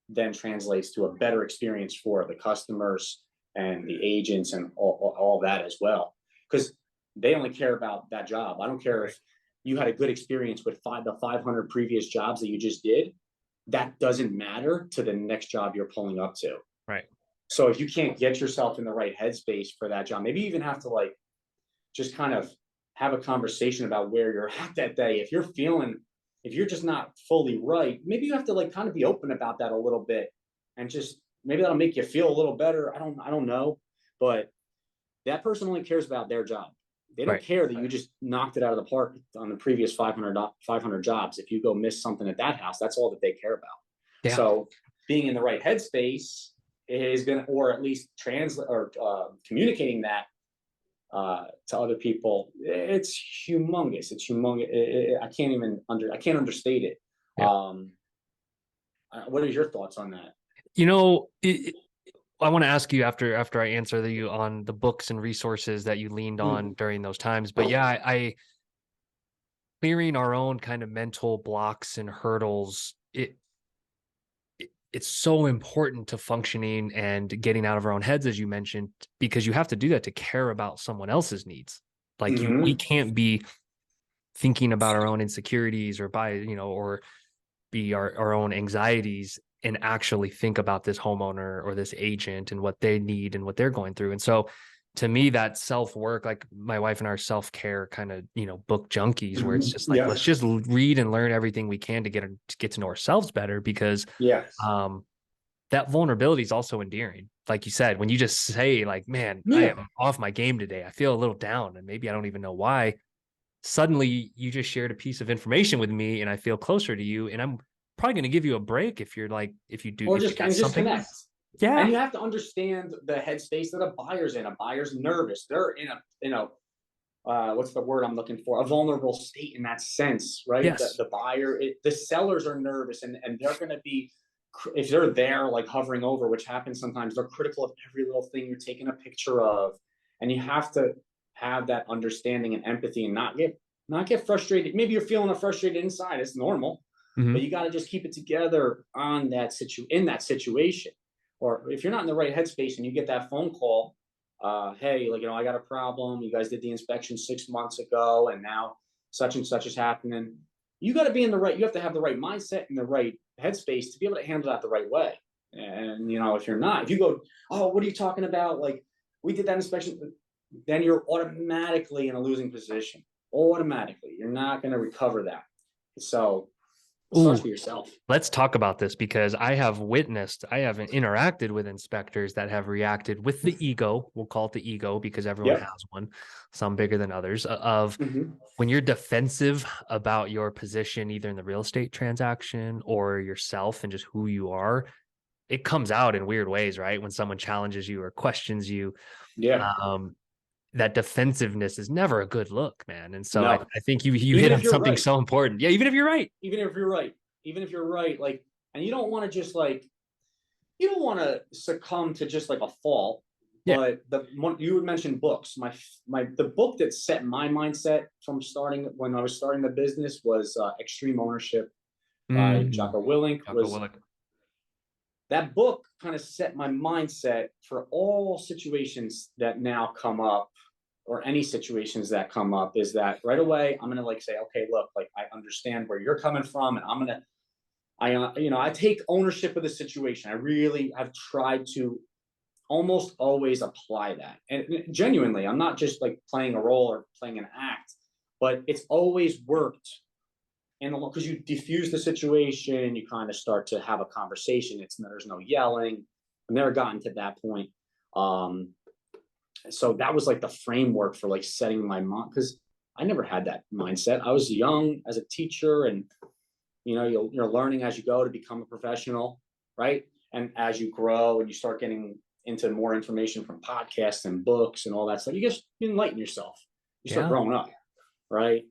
then translates to a better experience for the customers and the agents and all that as well. Because they only care about that job. I don't care if you had a good experience with the 500 previous jobs that you just did. That doesn't matter to the next job you're pulling up to. right. So if you can't get yourself in the right headspace for that job, maybe you even have to like just kind of have a conversation about where you're at that day. If you're just not fully right, maybe you have to like kind of be open about that a little bit, and just maybe that'll make you feel a little better. I don't know, but that person only cares about their job. They don't Right. care that you just knocked it out of the park on the previous 500 jobs. If you go miss something at that house, that's all that they care about. Yeah. So being in the right headspace is going to, or at least translate or communicating that to other people, it's humongous. It's humongous. I can't understate it. Yeah. What are your thoughts on that? you know it, I want to ask you after I answer you on the books and resources that you leaned on Mm. during those times. But yeah, I clearing our own kind of mental blocks and hurdles, it's so important to functioning and getting out of our own heads, as you mentioned, because you have to do that to care about someone else's needs. Like we Mm-hmm. can't be thinking about our own insecurities or be our own anxieties and actually think about this homeowner or this agent and what they need and what they're going through. And so to me, that self-work, like my wife and our self-care kind of, book junkies, where it's Mm-hmm. just like, Yeah. let's just read and learn everything we can to get to know ourselves better, because Yes. um, that vulnerability is also endearing. Like you said, when you just say like, man, I Yeah. am off my game today, I feel a little down and maybe I don't even know why. Suddenly you just shared a piece of information with me and I feel closer to you. And I'm probably going to give you a break if you're like, Or if you just got and just something. connect. And Yeah. you have to understand the headspace that a buyer's in. A buyer's nervous. They're in a what's the word I'm looking for? A vulnerable state in that sense, right? The, Yes. the buyer, the sellers are nervous, and they're going to be, if they're there like hovering over, which happens sometimes, they're critical of every little thing you're taking a picture of, and you have to have that understanding and empathy and not get frustrated. Maybe you're feeling a frustrated inside. It's normal, but Hmm. you got to just keep it together on in that situation. Or if you're not in the right headspace and you get that phone call, hey, like, I got a problem. You guys did the inspection 6 months ago, and now such and such is happening. You got to be in the right. You have to have the right mindset and the right headspace to be able to handle that the right way. And if you're not, if you go, oh, what are you talking about? Like, we did that inspection, then you're automatically in a losing position. Automatically, you're not going to recover that. So it starts Ooh, with yourself. let's talk about this because I have interacted with inspectors that have reacted with the ego. We'll call it the ego because everyone Yep. has one, some bigger than others, of Mm-hmm. when you're defensive about your position, either in the real estate transaction or yourself and just who you are, it comes out in weird ways, right? When someone challenges you or questions you, Yeah. um, that defensiveness is never a good look, man. And so No. I think you hit Even on if you're something right. so important. Yeah, even if you're right. Even if you're right. Even if you're right. Like, and you don't want to just like you don't want to succumb to just like a fall. Yeah. But the one you would mention books. The book that set my mindset from starting when I was starting the business was Extreme Ownership by Mm, Jocko Willink. Jocko Was Willick. that book kind of set my mindset for all situations that now come up, or any situations that come up, is that right away I'm gonna like say, okay, look, like I understand where you're coming from, and I take ownership of the situation. I really have tried to almost always apply that, and genuinely, I'm not just like playing a role or playing an act, but it's always worked. And because you diffuse the situation, you kind of start to have a conversation. There's no yelling. I've never gotten to that point. Um, so that was like the framework for like setting my mind, because I never had that mindset. I was young as a teacher, and you're learning as you go to become a professional, right? And as you grow and you start getting into more information from podcasts and books and all that stuff, you enlighten yourself. You start Yeah. growing up, right?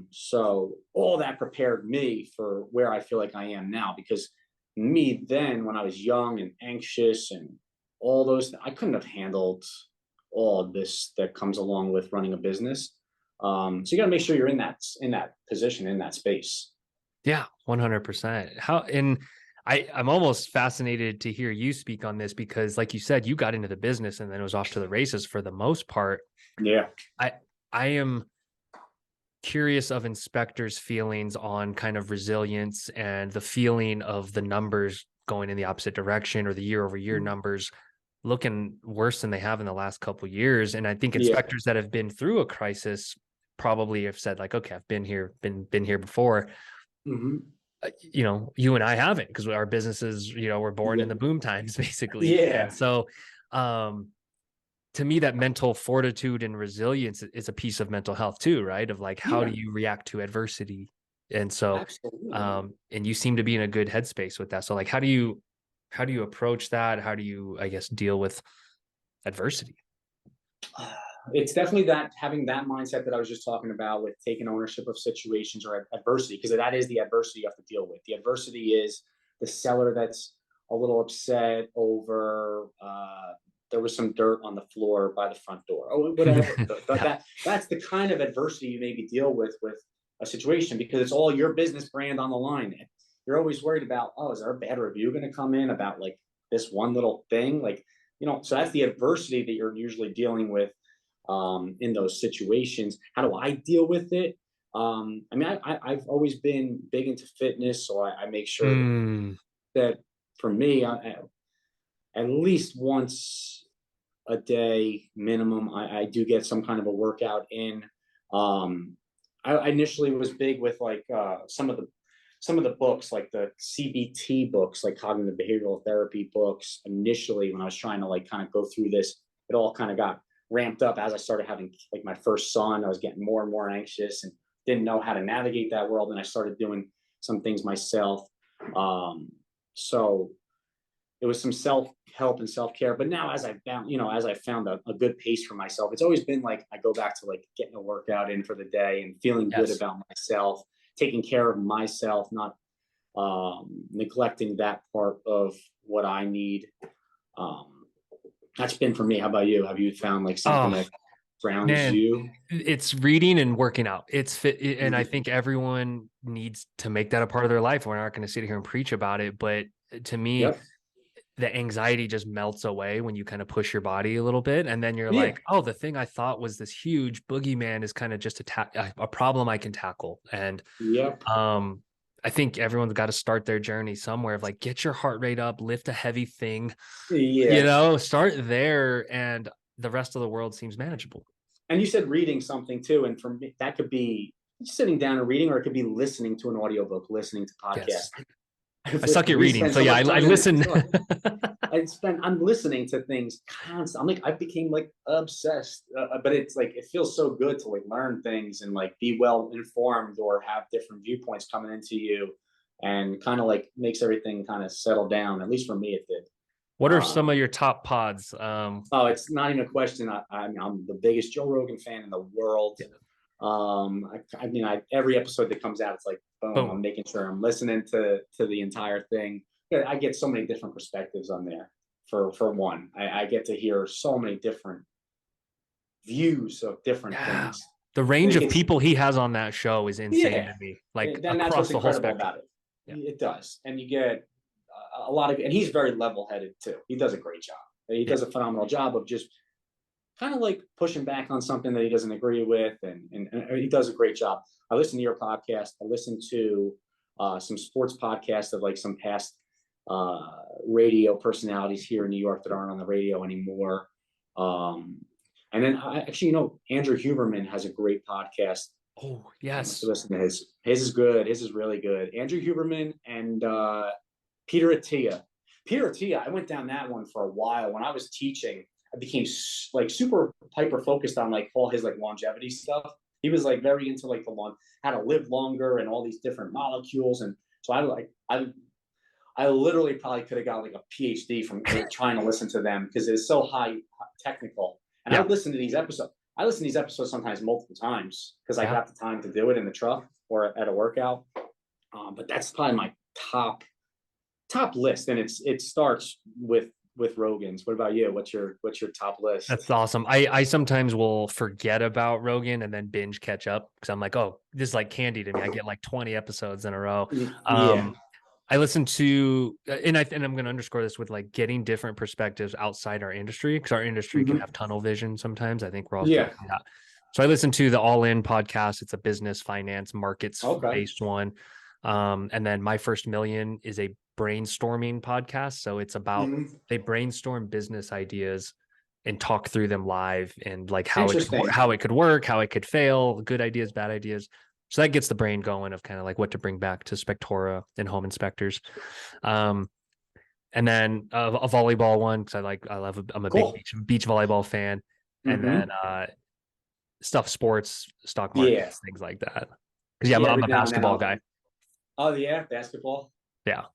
So all that prepared me for where I feel like I am now, because me then, when I was young and anxious and all those, I couldn't have handled all of this that comes along with running a business. So you got to make sure you're in that position, in that space. Yeah, 100%. I'm almost fascinated to hear you speak on this because like you said, you got into the business and then it was off to the races for the most part. Yeah. I I am curious of inspectors' feelings on kind of resilience and the feeling of the numbers going in the opposite direction or the year over year numbers looking worse than they have in the last couple of years. And I think Yeah. inspectors that have been through a crisis probably have said like, okay, I've been here before. Hmm. You and I haven't because our businesses, were born in Yeah. the boom times basically. And Yeah. so, um, to me, that mental fortitude and resilience is a piece of mental health too, right? Of like, how do Yeah. you react to adversity? And so, Absolutely. and you seem to be in a good headspace with that. So like, how do you approach that? How do you, I guess, deal with adversity? It's definitely that, having that mindset that I was just talking about, with taking ownership of situations or adversity, because that is the adversity you have to deal with. The adversity is the seller that's a little upset over there was some dirt on the floor by the front door. Oh, whatever. But Yeah. that's the kind of adversity you maybe deal with a situation, because it's all your business brand on the line. You're always worried about, oh, is there a bad review going to come in about like this one little thing? Like, so that's the adversity that you're usually dealing with in those situations. How do I deal with it? I mean, I've always been big into fitness, so I make sure Mm, that for me, at least once a day minimum, I do get some kind of a workout in. I initially was big with like some of the books, like the CBT books, like cognitive behavioral therapy books. Initially, when I was trying to like kind of go through this, it all kind of got ramped up as I started having like my first son. I was getting more and more anxious and didn't know how to navigate that world, and I started doing some things myself. So it was some self-help and self-care. But now as I found, as I found a good pace for myself, it's always been like I go back to like getting a workout in for the day and feeling good Yes. about myself, taking care of myself, not neglecting that part of what I need. Um, that's been for me. How about you? Have you found like something Oh, that grounds man, you? it's reading and working out. It's fit, and I Mhm. think everyone needs to make that a part of their life. We're not going to sit here and preach about it, but to me, Yep. the anxiety just melts away when you kind of push your body a little bit, and then you're Yeah. like, oh, the thing I thought was this huge boogeyman is kind of just a problem I can tackle. And Yep. um, I think everyone's got to start their journey somewhere of like, get your heart rate up, lift a heavy thing, Yeah. start there, and the rest of the world seems manageable. And you said reading something too, and for me, that could be sitting down and reading, or it could be listening to an audiobook, listening to podcasts. Yes. I suck at We reading. spend So so yeah, much I time in listen. it. I'm listening to things constantly. I'm like, I became like obsessed, but it's like, it feels so good to like learn things and like be well informed or have different viewpoints coming into you, and kind of like makes everything kind of settle down. At least for me, it did. What are some Um, of your top pods? oh, it's not even a question. I'm the biggest Joe Rogan fan in the world. Yeah. Every episode that comes out, it's like, boom, I'm Boom. making sure I'm listening to the entire thing. Yeah, I get so many different perspectives on there. For one, I get to hear so many different views of different Yeah. things. The range Like of it's people he has on that show is insane Yeah, to me, like and that's across what's the whole incredible spectrum. about it. Yeah. It does, and you get a lot of, and he's very level-headed too. He does a great job. He Yeah. does a phenomenal job of just kind of like pushing back on something that he doesn't agree with, and he does a great job. I listen to your podcast. I listen to some sports podcasts of like some past radio personalities here in New York that aren't on the radio anymore. Um, and then actually, Andrew Huberman has a great podcast. Oh, If you yes. listen to his is good. His is really good. Andrew Huberman and Peter Attia. Peter Attia, I went down that one for a while. When I was teaching, I became like super hyper focused on like all his like longevity stuff. He was like very into like how to live longer and all these different molecules. And so I literally probably could have got like a PhD from trying to listen to them because it's so high technical. And I Yeah. would listen to these episodes. I listen to these episodes sometimes multiple times because I Yeah. got the time to do it in the truck or at a workout. But that's probably my top list, and it starts with Rogan's. What about you? What's your top list? That's awesome. I sometimes will forget about Rogan and then binge catch up because I'm like, oh, this is like candy to me. I get like 20 episodes in a row. Yeah. I listen to, and I'm going to underscore this with like getting different perspectives outside our industry because our industry can Mm-hmm. have tunnel vision sometimes. I think we're all Yeah. guilty of that. So I listen to the All In podcast. It's a business, finance, markets Okay. based one. And then My First Million is a brainstorming podcast. So it's about, Mm-hmm. they brainstorm business ideas and talk through them live and like Interesting. how it could work, how it could fail, good ideas, bad ideas. So that gets the brain going of kind of like what to bring back to Spectora and home inspectors. Um, and then a volleyball one because I'm a big Cool. beach volleyball fan. And then Mm-hmm. stuff, sports, stock Yeah. markets, things like that. Because yeah, Yeah. I'm Every a now and then basketball I'll. guy. Oh yeah, basketball. Yeah.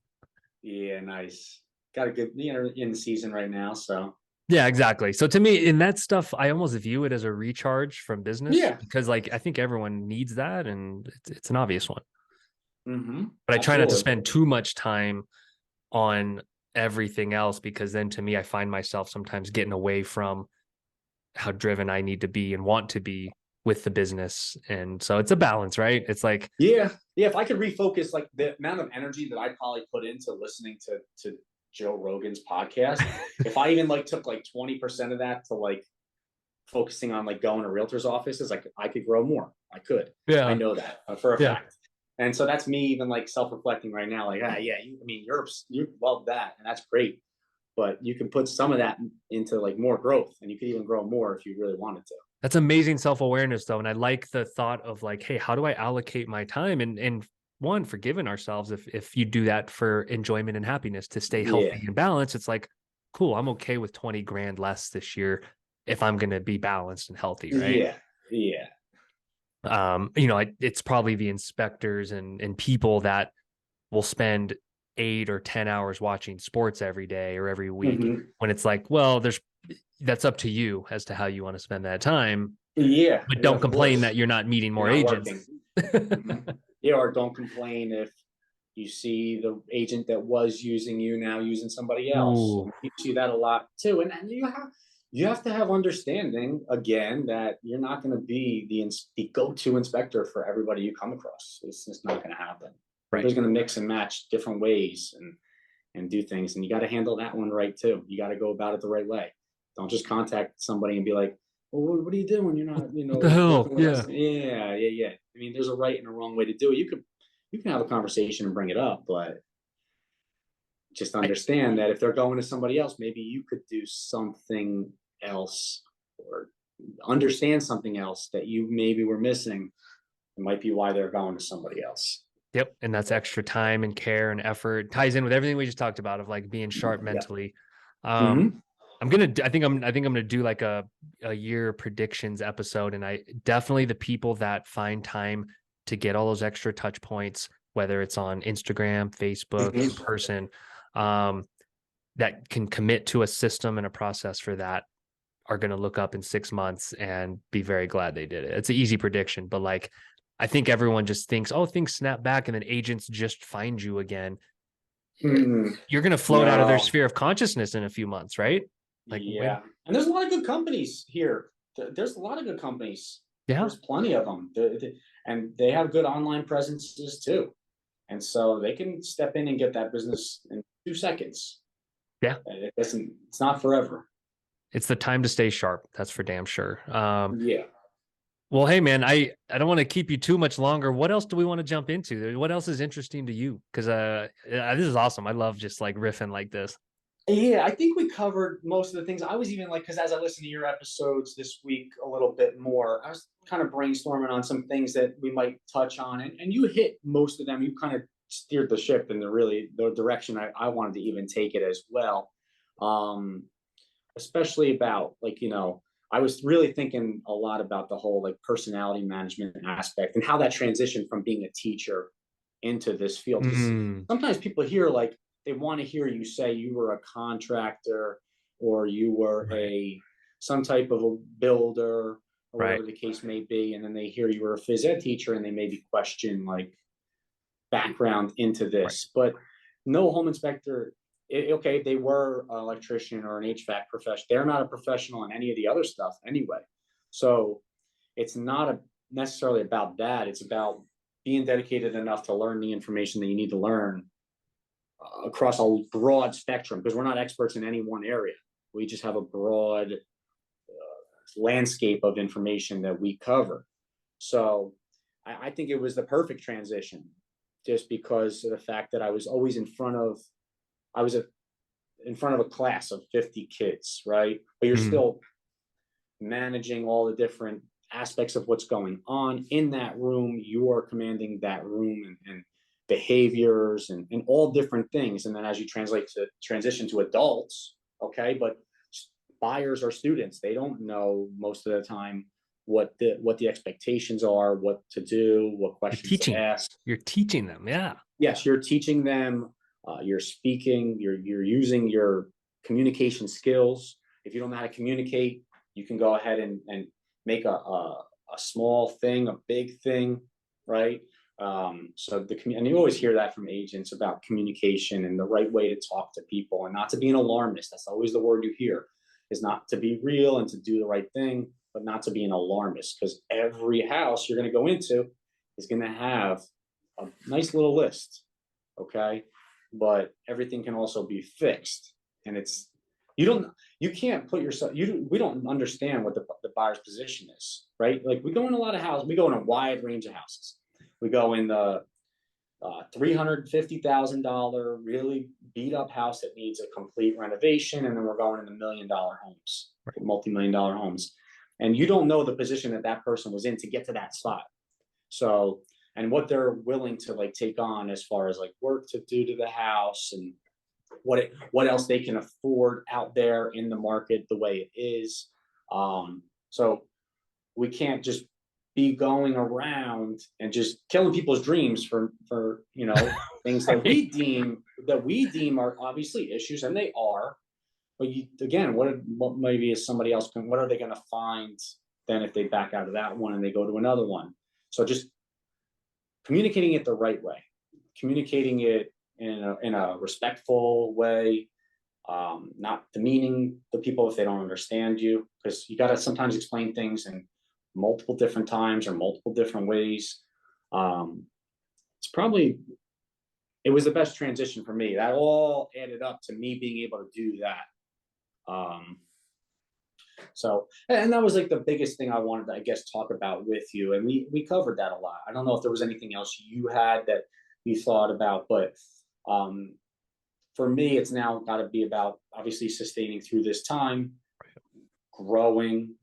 Yeah, nice. Got a good, in the season right now, so Yeah, exactly. So to me, in that stuff, I almost view it as a recharge from business yeah. because like I think everyone needs that and it's an obvious one. Mm-hmm. But I try not to Absolutely. spend too much time on everything else because then to me I find myself sometimes getting away from how driven I need to be and want to be with the business. And so it's a balance, right? It's like, Yeah, yeah. If I could refocus, like the amount of energy that I probably put into listening to Joe Rogan's podcast, if I even like took like 20% of that to like focusing on like going to realtors' offices, like I could grow more. I could. I yeah, know that for a yeah, fact. And so that's me even like self-reflecting right now. Like, yeah, you love that, and that's great. But you can put some of that into like more growth, and you could even grow more if you really wanted to. that's amazing self-awareness though. And I like the thought of like, hey, how do I allocate my time? And one, forgiving ourselves if you do that for enjoyment and happiness to stay Yeah, healthy and balanced. It's like, cool, I'm okay with 20 grand less this year if I'm gonna be balanced and healthy, right? yeah, yeah. It's probably the inspectors and people that will spend 8 or 10 hours watching sports every day or every week, Hmm. when it's like, well, that's up to you as to how you want to spend that time. Yeah, But yeah, don't of complain that course. you're not meeting You're more not agents. working. Hmm. Yeah, or don't complain if you see the agent that was using you now using somebody else. Ooh, And you see that a lot too. And you have to have understanding again that you're not going to be the go-to inspector for everybody you come across. It's just not going to happen. right. Everybody's going to mix and match different ways and do things, and you got to handle that one right too. You got to go about it the right way. Don't just contact somebody and be like, well, what are you doing? You're not, What the hell? working with us. Yeah. Yeah, yeah, yeah. I mean, there's a right and a wrong way to do it. You can have a conversation and bring it up, but just I, understand that if they're going to somebody else, maybe you could do something else or understand something else that you maybe were missing. It might be why they're going to somebody else. yep. And that's extra time and care and effort. Ties in with everything we just talked about of like being sharp Yeah. mentally. Mm-hmm. I think I'm gonna do like a year predictions episode. And I definitely, the people that find time to get all those extra touch points, whether it's on Instagram, Facebook, in Mm-hmm. person, um, that can commit to a system and a process for that, are going to look up in 6 months and be very glad they did it. It's an easy prediction, but like, I think everyone just thinks, oh, things snap back and then agents just find you again. Mm-hmm. You're going to float out of their No. sphere of consciousness in a few months, right? Like, when, Yeah, and there's a lot of good companies here. There's a lot of good companies. yeah, There's plenty of them, and they have good online presences too. And so they can step in and get that business in 2 seconds. yeah, It doesn't. It's not forever. it's the time to stay sharp. That's for damn sure. Yeah. Well, hey man, I don't want to keep you too much longer. What else do we want to jump into? What else is interesting to you? Because this is awesome. I love just like riffing like this. Yeah, I think we covered most of the things. I was even like, because as I listened to your episodes this week a little bit more, I was kind of brainstorming on some things that we might touch on, and you hit most of them. You kind of steered the ship in the direction I wanted to even take it as well. Um, Especially about like I was really thinking a lot about the whole like personality management aspect and how that transitioned from being a teacher into this field, because Mm, sometimes people hear like they want to hear you say you were a contractor or you were right, a some type of a builder or right, whatever the case may be, and then they hear you were a phys ed teacher and they maybe question like background into right. this. But no home inspector, okay, they were an electrician or an HVAC professional. They're not a professional in any of the other stuff anyway. So it's not necessarily about that. It's about being dedicated enough to learn the information that you need to learn across a broad spectrum, because we're not experts in any one area. We just have a broad landscape of information that we cover. So I think it was the perfect transition, just because of the fact that I was always I was in front of a class of 50 kids, right? But you're Mm, still managing all the different aspects of what's going on in that room. You are commanding that room and behaviors and all different things. And then as you transition to adults, okay, but buyers are students. They don't know most of the time what the expectations are, what to do, what you're questions to teaching. ask. You're teaching them. Yeah. Yes, you're teaching them, you're speaking, you're using your communication skills. If you don't know how to communicate, you can go ahead and make a small thing a big thing, right? So and you always hear that from agents about communication and the right way to talk to people and not to be an alarmist. That's always the word you hear, is not to be real and to do the right thing, but not to be an alarmist, because every house you're going to go into is going to have a nice little list, okay? But everything can also be fixed, and you don't you can't put yourself we don't understand what the buyer's position is, right? Like we go in a lot of houses, we go in a wide range of houses. We go in the $350,000 really beat up house that needs a complete renovation, and then we're going in the $1 million homes, multi-million-dollar homes, and you don't know the position that that person was in to get to that spot. So, and what they're willing to like take on as far as like work to do to the house, and what else they can afford out there in the market the way it is. So we can't just be going around and just killing people's dreams for things that Right. we deem are obviously issues, and they are. But again, what maybe is somebody else what are they going to find then if they back out of that one and they go to another one? So just communicating it the right way, communicating it in a respectful way, not demeaning the people if they don't understand you, because you got to sometimes explain things in multiple different times or multiple different ways. Um, it's probably it was the best transition for me. That all added up to me being able to do that. Um, and that was like the biggest thing I wanted to, I guess, talk about with you. And we covered that a lot. I don't know if there was anything else you had that you thought about, but um, for me, it's now got to be about obviously sustaining through this time, growing,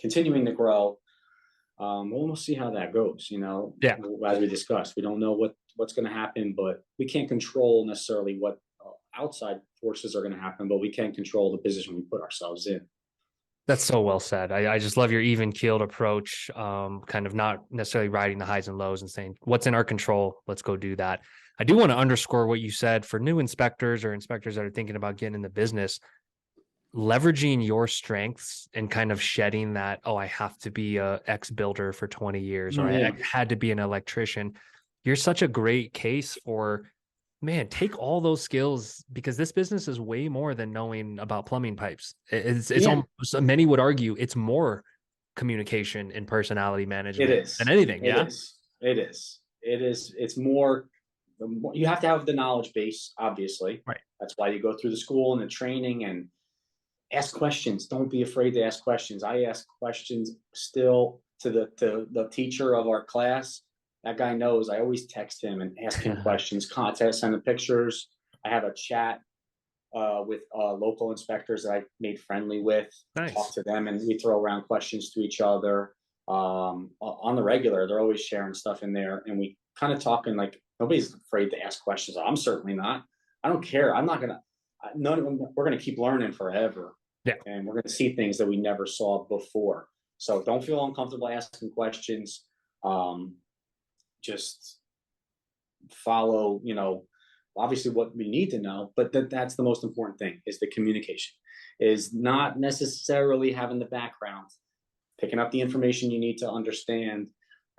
continuing to grow. We'll see how that goes. Yeah. As we discussed, we don't know what's going to happen, but we can't control necessarily what outside forces are going to happen, but we can control the position we put ourselves in. That's so well said. I just love your even keeled approach, kind of not necessarily riding the highs and lows and saying, what's in our control? Let's go do that. I do want to underscore what you said for new inspectors or inspectors that are thinking about getting in the business, leveraging your strengths and kind of shedding that, oh, I have to be a ex builder for 20 years, or I Yeah, had to be an electrician. You're such a great case for, man, take all those skills, because this business is way more than knowing about plumbing pipes. It's yeah, almost, many would argue it's more communication and personality it management than is. anything. It Yeah. is. It is. It is. It's more. You have to have the knowledge base, obviously. Right. That's why you go through the school and the training and ask questions. Don't be afraid to ask questions. I ask questions still to the teacher of our class. That guy knows. I always text him and ask him questions. Contest, send the pictures. I have a chat with local inspectors that I made friendly with. Talk Nice. to them, and we throw around questions to each other on the regular. They're always sharing stuff in there, and we kind of talking like nobody's afraid to ask questions. I'm certainly not. I don't care. I'm not gonna. None of them. We're gonna keep learning forever, Yeah. and we're gonna see things that we never saw before. So don't feel uncomfortable asking questions. Um, just follow, obviously what we need to know, but that's the most important thing is the communication, is not necessarily having the background, picking up the information you need to understand,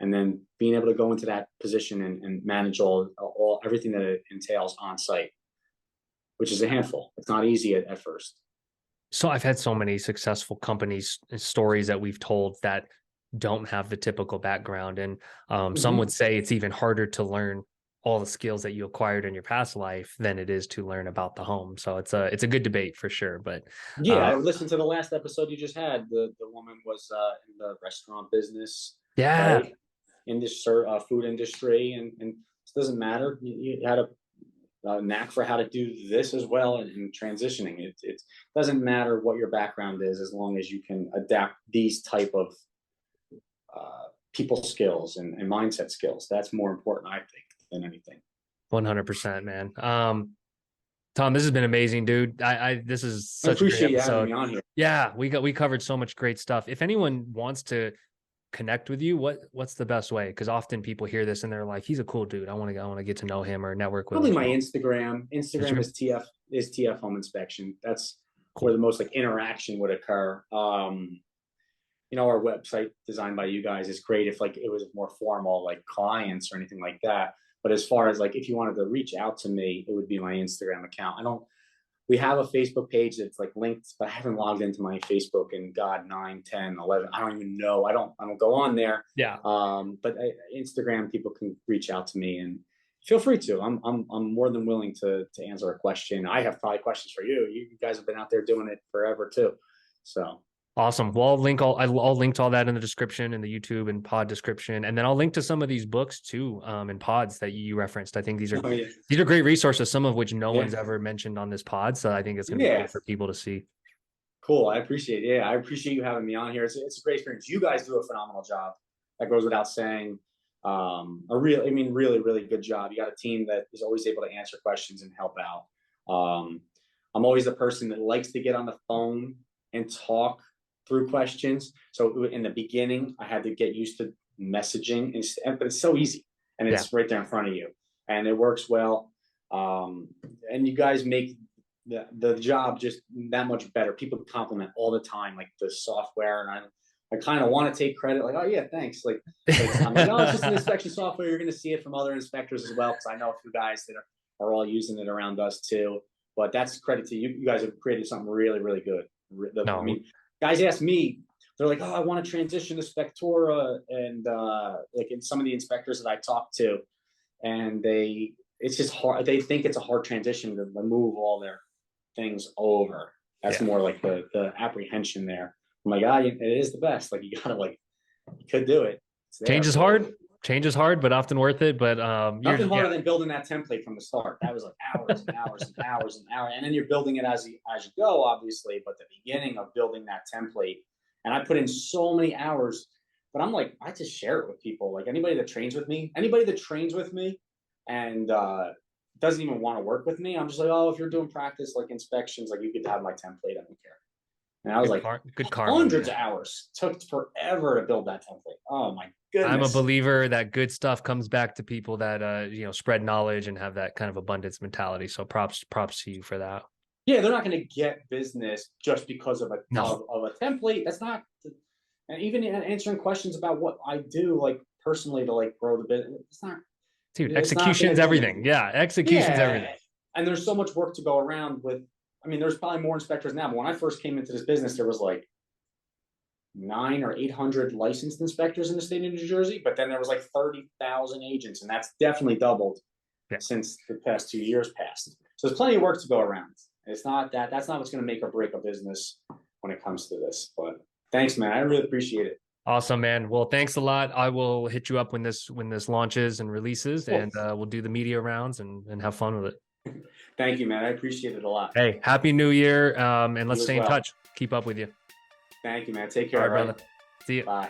and then being able to go into that position and manage all everything that it entails on site, which is a handful. It's not easy at first. So I've had so many successful companies and stories that we've told that don't have the typical background. And some Mm-hmm. would say it's even harder to learn all the skills that you acquired in your past life than it is to learn about the home. So it's a good debate for sure. But Yeah, uh, I listened to the last episode you just had. The woman was in the restaurant business, yeah, right? In this food industry, and it doesn't matter. You had a knack for how to do this as well, and transitioning. It doesn't matter what your background is, as long as you can adapt these type of people skills and mindset skills. That's more important, I think, than anything. 100%, man. Tom, this has been amazing, dude. This is I such a great appreciate you having episode. me on here. Yeah, we covered so much great stuff. If anyone wants to connect with you, what's the best way? Because often people hear this and they're like, he's a cool dude. I want to get to know him or network with him. Probably my So, Instagram. Instagram Instagram. is TF Home Inspection. That's where Cool. the most like interaction would occur. Our website designed by you guys is great if like it was more formal, like clients or anything like that. But as far as like if you wanted to reach out to me, it would be my Instagram account. I don't We have a Facebook page that's like linked, but I haven't logged into my Facebook in God 9, 10, 11. I don't even know. I don't go on there. Yeah. But Instagram, people can reach out to me and feel free to. I'm more than willing to answer a question. I have probably questions for you. You guys have been out there doing it forever too. So Awesome. Well, I'll link to all that in the description, in the YouTube and pod description, and then I'll link to some of these books too, and pods that you referenced. I think oh, yeah. these are great resources, some of which no Yeah. one's ever mentioned on this pod. So I think it's going to be Yeah. cool for people to see. Cool. I appreciate it. Yeah, I appreciate you having me on here. It's a great experience. You guys do a phenomenal job. That goes without saying. Really, really good job. You got a team that is always able to answer questions and help out. I'm always the person that likes to get on the phone and talk through questions. So in the beginning, I had to get used to messaging, but it's so easy and Yeah. it's right there in front of you, and it works well. And you guys make the job just that much better. People compliment all the time, like the software, and I kind of want to take credit, like, oh yeah, thanks. Like, I'm like, oh, it's just an inspection software. You're going to see it from other inspectors as well, because I know a few guys that are all using it around us too. But that's credit to you. You guys have created something really, really good. I No, mean, guys ask me, they're like, oh, I want to transition to Spectora, and like in some of the inspectors that I talk to, and it's just hard. They think it's a hard transition to move all their things over. That's yeah. more like the apprehension there. I'm like, it is the best. Like, you gotta, like, you could do it. Change is hard. Change is hard, but often worth it. But nothing harder than building that template from the start. That was like hours and hours and hours and hours, and then you're building it as you go, obviously. But the beginning of building that template, and I put in so many hours. But I'm like, I just share it with people. Like, anybody that trains with me, and doesn't even want to work with me, I'm just like, oh, if you're doing practice like inspections, like, you could have my template. I don't care. And I was good karma. Hundreds of hours. Took forever to build that template. Oh my goodness. I'm a believer that good stuff comes back to people that spread knowledge and have that kind of abundance mentality. So props to you for that. Yeah, they're not going to get business just because of a template. That's not. And even answering questions about what I do, like, personally, to like grow the business, it's not. Dude, execution's everything. Yeah, execution's everything. And there's so much work to go around with. I mean, there's probably more inspectors now, but when I first came into this business, there was like 900 or 800 licensed inspectors in the state of New Jersey, but then there was like 30,000 agents, and that's definitely doubled since the past 2 years passed. So there's plenty of work to go around. It's not that's not what's going to make or break a business when it comes to this. But thanks, man. I really appreciate it. Awesome, man. Well, thanks a lot. I will hit you up when this launches and releases, and we'll do the media rounds and have fun with it. Thank you, man. I appreciate it a lot. Hey, happy New Year, and let's stay in touch. Keep up with you. Thank you, man. Take care. All right, brother. See you. Bye.